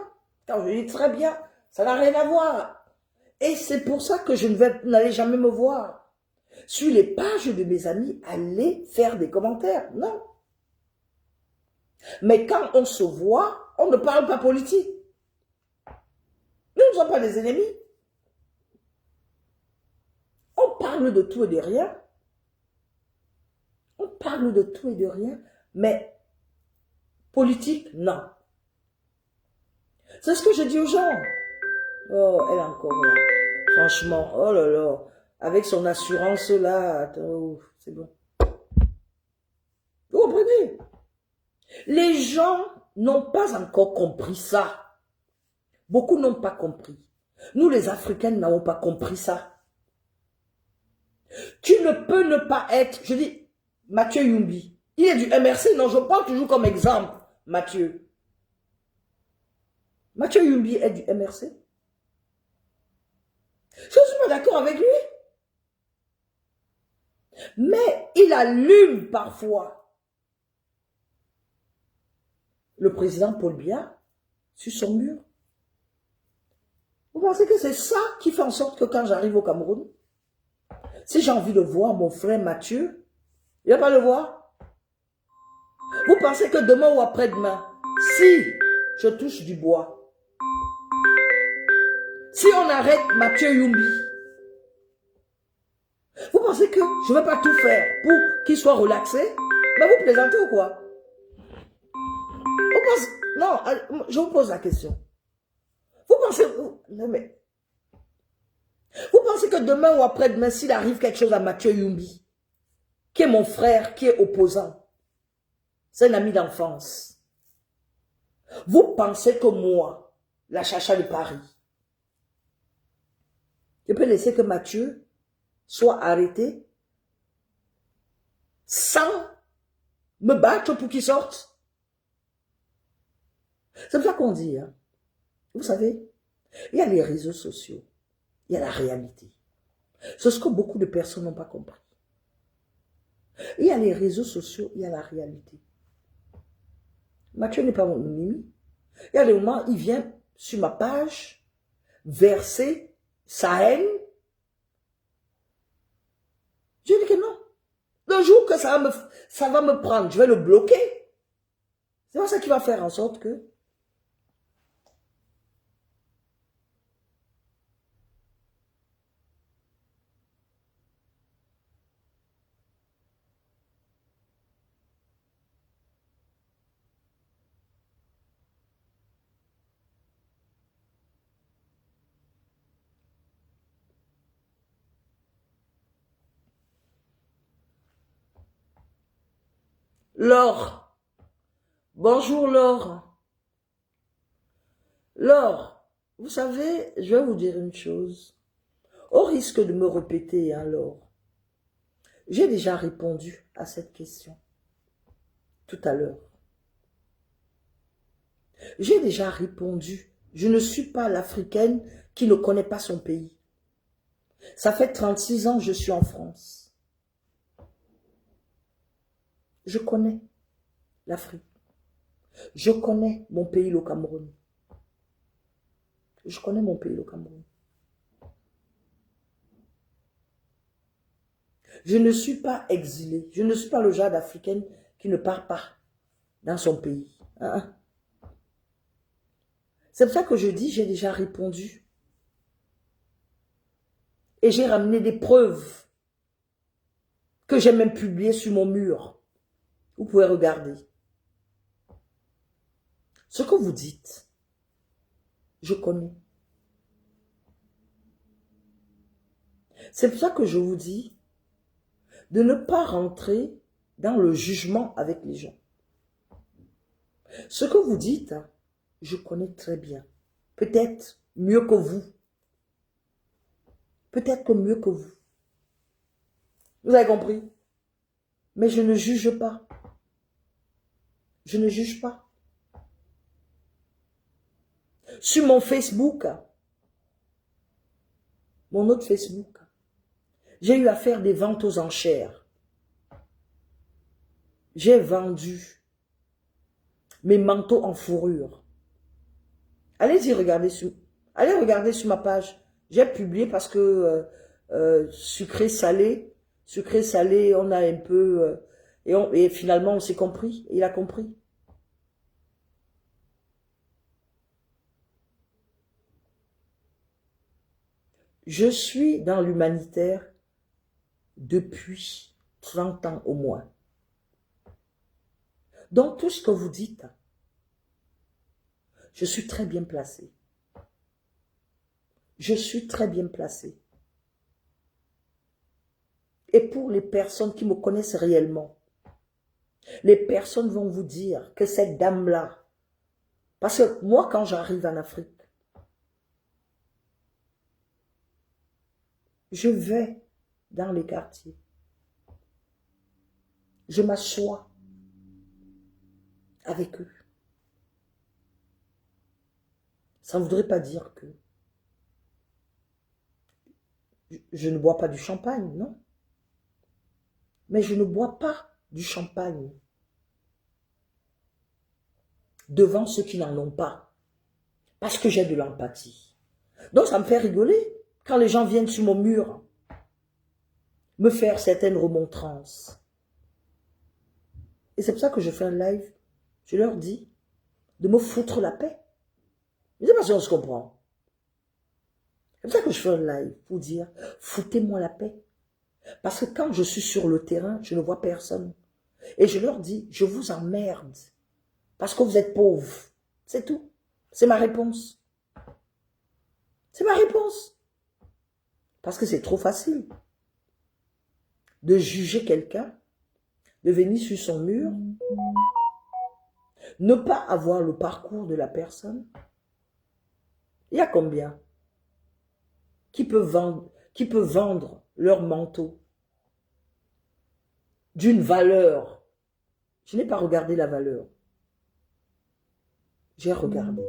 Quand je dis très bien, ça n'a rien à voir. Et c'est pour ça que je n'allais jamais me voir sur les pages de mes amis, aller faire des commentaires. Non. Mais quand on se voit, on ne parle pas politique. Nous ne sommes pas des ennemis. On parle de tout et de rien. On parle de tout et de rien, mais politique, non. C'est ce que je dis aux gens. Oh, elle est encore là. Franchement, oh là là. Avec son assurance là, oh, c'est bon. Vous comprenez? Les gens n'ont pas encore compris ça. Beaucoup n'ont pas compris. Nous, les Africains, n'avons pas compris ça. Tu ne peux ne pas être, je dis, Mathieu Yumbi. Il est du MRC, non, je prends toujours comme exemple, Mathieu. Mathieu Yumbi est du MRC. Je ne suis pas d'accord avec lui. Mais il allume parfois le président Paul Biya sur son mur. Vous pensez que c'est ça qui fait en sorte que quand j'arrive au Cameroun, si j'ai envie de voir mon frère Mathieu, il ne va pas le voir. Vous pensez que demain ou après-demain, si je touche du bois, si on arrête Mathieu Yumbi, vous pensez que je ne vais pas tout faire pour qu'il soit relaxé? Mais vous plaisantez ou quoi? Vous pensez, non, je vous pose la question. Vous pensez, non mais, vous pensez que demain ou après-demain, s'il arrive quelque chose à Mathieu Yumbi, qui est mon frère, qui est opposant, c'est un ami d'enfance, vous pensez que moi, la chacha de Paris, je peux laisser que Mathieu soit arrêté sans me battre pour qu'il sorte? C'est ça qu'on dit. Hein. Vous savez, il y a les réseaux sociaux, il y a la réalité. C'est ce que beaucoup de personnes n'ont pas compris. Il y a les réseaux sociaux, il y a la réalité. Mathieu n'est pas mon ennemi. Il y a des moments, il vient sur ma page verser sa haine. Je dis que non. Le jour que ça va me prendre, je vais le bloquer. C'est pas ça qui va faire en sorte que Laure. Bonjour Laure. Laure, vous savez, je vais vous dire une chose. Au risque de me répéter, hein, Laure, j'ai déjà répondu à cette question tout à l'heure. J'ai déjà répondu. Je ne suis pas l'Africaine qui ne connaît pas son pays. Ça fait 36 ans que je suis en France. Je connais l'Afrique. Je connais mon pays, le Cameroun. Je connais mon pays, le Cameroun. Je ne suis pas exilée. Je ne suis pas le genre d'Africaine qui ne part pas dans son pays. Hein? C'est pour ça que je dis, j'ai déjà répondu. Et j'ai ramené des preuves que j'ai même publiées sur mon mur. Vous pouvez regarder. Ce que vous dites, je connais. C'est pour ça que je vous dis de ne pas rentrer dans le jugement avec les gens. Ce que vous dites, je connais très bien. Peut-être mieux que vous. Peut-être que mieux que vous. Vous avez compris? Mais je ne juge pas. Je ne juge pas. Sur mon Facebook, mon autre Facebook, j'ai eu à faire des ventes aux enchères. J'ai vendu mes manteaux en fourrure. Allez-y, regardez allez regarder sur ma page. J'ai publié parce que sucré salé, on a un peu et finalement on s'est compris. Il a compris. Je suis dans l'humanitaire depuis 30 ans au moins. Donc tout ce que vous dites, je suis très bien placé. Je suis très bien placé. Et pour les personnes qui me connaissent réellement, les personnes vont vous dire que cette dame-là, parce que moi quand j'arrive en Afrique, je vais dans les quartiers. Je m'assois avec eux. Ça ne voudrait pas dire que je ne bois pas du champagne, non. Mais je ne bois pas du champagne devant ceux qui n'en ont pas. Parce que j'ai de l'empathie. Donc ça me fait rigoler quand les gens viennent sur mon mur me faire certaines remontrances. Et c'est pour ça que je fais un live. Je leur dis de me foutre la paix. Je ne sais pas si on se comprend. C'est pour ça que je fais un live pour dire, foutez-moi la paix. Parce que quand je suis sur le terrain, je ne vois personne. Et je leur dis, je vous emmerde. Parce que vous êtes pauvres. C'est tout. C'est ma réponse. C'est ma réponse. Parce que c'est trop facile de juger quelqu'un, de venir sur son mur, ne pas avoir le parcours de la personne. Il y a combien qui peut vendre leur manteau d'une valeur? Je n'ai pas regardé la valeur. J'ai regardé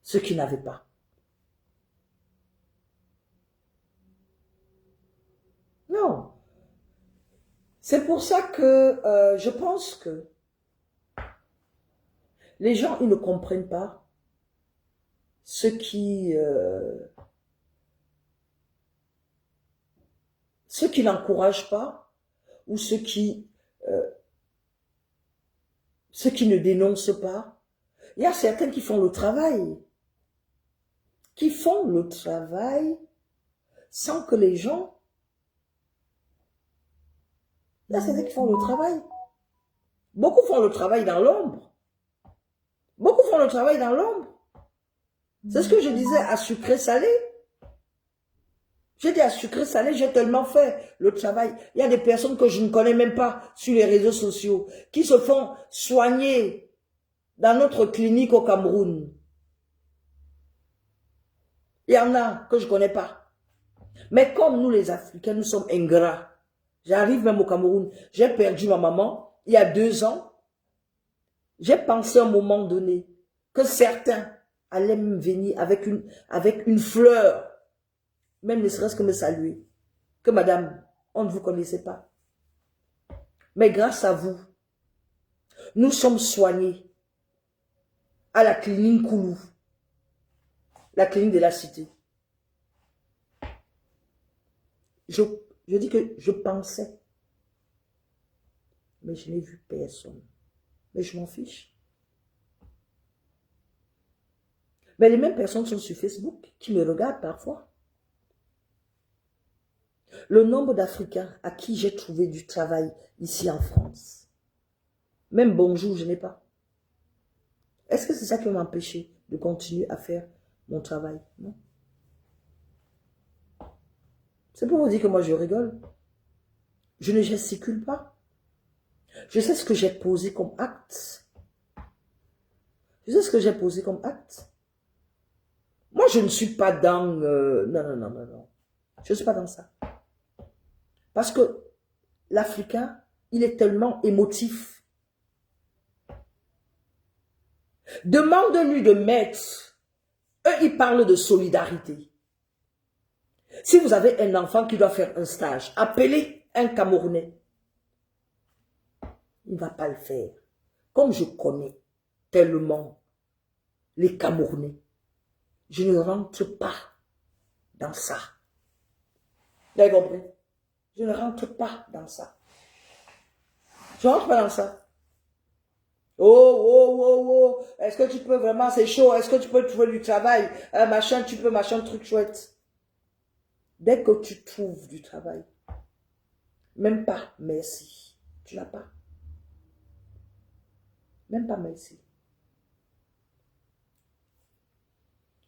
ceux qui n'avaient pas. Non. C'est pour ça que je pense que les gens, ils ne comprennent pas ce qui n'encouragent pas ou ceux qui ne dénoncent pas. Il y a certains qui font le travail. Sans que les gens... Il y a certains qui font le travail. Beaucoup font le travail dans l'ombre. Beaucoup font le travail dans l'ombre. C'est ce que je disais à sucré salé. J'ai dit à sucré salé, j'ai tellement fait le travail. Il y a des personnes que je ne connais même pas sur les réseaux sociaux qui se font soigner dans notre clinique au Cameroun. Il y en a que je ne connais pas. Mais comme nous les Africains, nous sommes ingrats. J'arrive même au Cameroun. J'ai perdu ma maman il y a 2 ans. J'ai pensé à un moment donné que certains allaient me venir avec une fleur, même ne serait-ce que me saluer. Que madame, on ne vous connaissait pas. Mais grâce à vous, nous sommes soignés à la clinique Koulou, la clinique de la cité. Je dis que je pensais, mais je n'ai vu personne. Mais je m'en fiche. Mais les mêmes personnes sont sur Facebook qui me regardent parfois. Le nombre d'Africains à qui j'ai trouvé du travail ici en France, même bonjour, je n'ai pas. Est-ce que c'est ça qui m'a empêché de continuer à faire mon travail? Non. C'est pour vous dire que moi je rigole. Je ne gesticule pas. Je sais ce que j'ai posé comme acte. Je sais ce que j'ai posé comme acte. Moi je ne suis pas dans... non. Je ne suis pas dans ça. Parce que l'Africain, il est tellement émotif. Demande-lui de mettre. Eux, ils parlent de solidarité. Si vous avez un enfant qui doit faire un stage, appelez un Camerounais. Il ne va pas le faire. Comme je connais tellement les Camerounais, je ne rentre pas dans ça. Vous avez compris? Je ne rentre pas dans ça. Je ne rentre pas dans ça. Oh, est-ce que tu peux vraiment, c'est chaud, est-ce que tu peux trouver du travail, machin, tu peux, machin, truc chouette. Dès que tu trouves du travail, même pas merci, tu n'as pas. Même pas merci.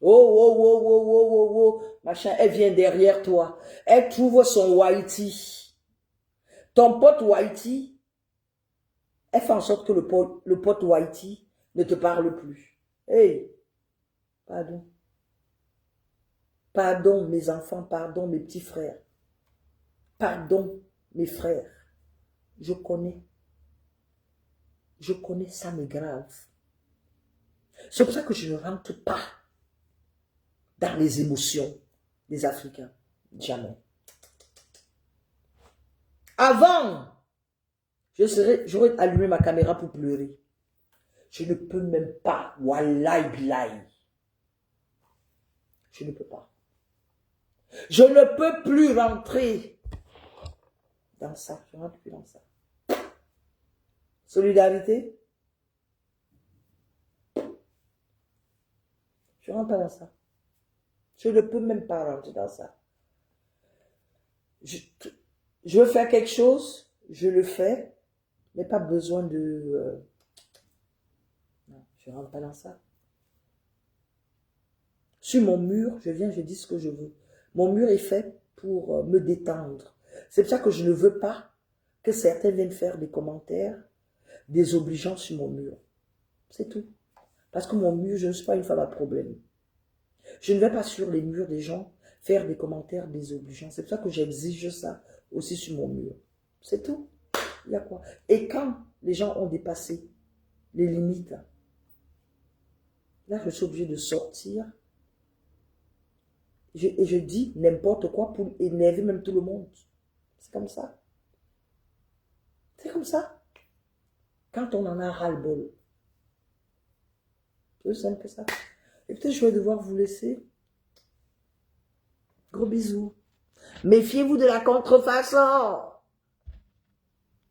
Oh, machin, elle vient derrière toi. Elle trouve son Whitey. Ton pote Whitey, elle fait en sorte que le pote Whitey ne te parle plus. Hey, pardon. Pardon mes enfants, pardon mes petits frères. Pardon mes frères. Je connais. Je connais ça, mais grave. C'est pour ça que je ne rentre pas dans les émotions des Africains. Jamais. Avant, j'aurais allumé ma caméra pour pleurer. Je ne peux même pas. Wallahi billahi. Je ne peux pas. Je ne peux plus rentrer dans ça. Je ne rentre plus dans ça. Solidarité. Je ne rentre pas dans ça. Je ne peux même pas rentrer dans ça. Je veux faire quelque chose, je le fais, mais pas besoin de... Non, je ne rentre pas dans ça. Sur mon mur, je viens, je dis ce que je veux. Mon mur est fait pour me détendre. C'est pour ça que je ne veux pas que certains viennent faire des commentaires désobligeants sur mon mur. C'est tout. Parce que mon mur, je ne suis pas une femme à problème. Je ne vais pas sur les murs des gens faire des commentaires désobligeants. C'est pour ça que j'exige ça aussi sur mon mur. C'est tout. Il y a quoi? Et quand les gens ont dépassé les limites, là, je suis obligée de sortir. Et je dis n'importe quoi pour énerver même tout le monde. C'est comme ça. C'est comme ça. Quand on en a ras-le-bol. C'est aussi simple que ça. Et peut-être je vais devoir vous laisser. Gros bisous. Méfiez-vous de la contrefaçon.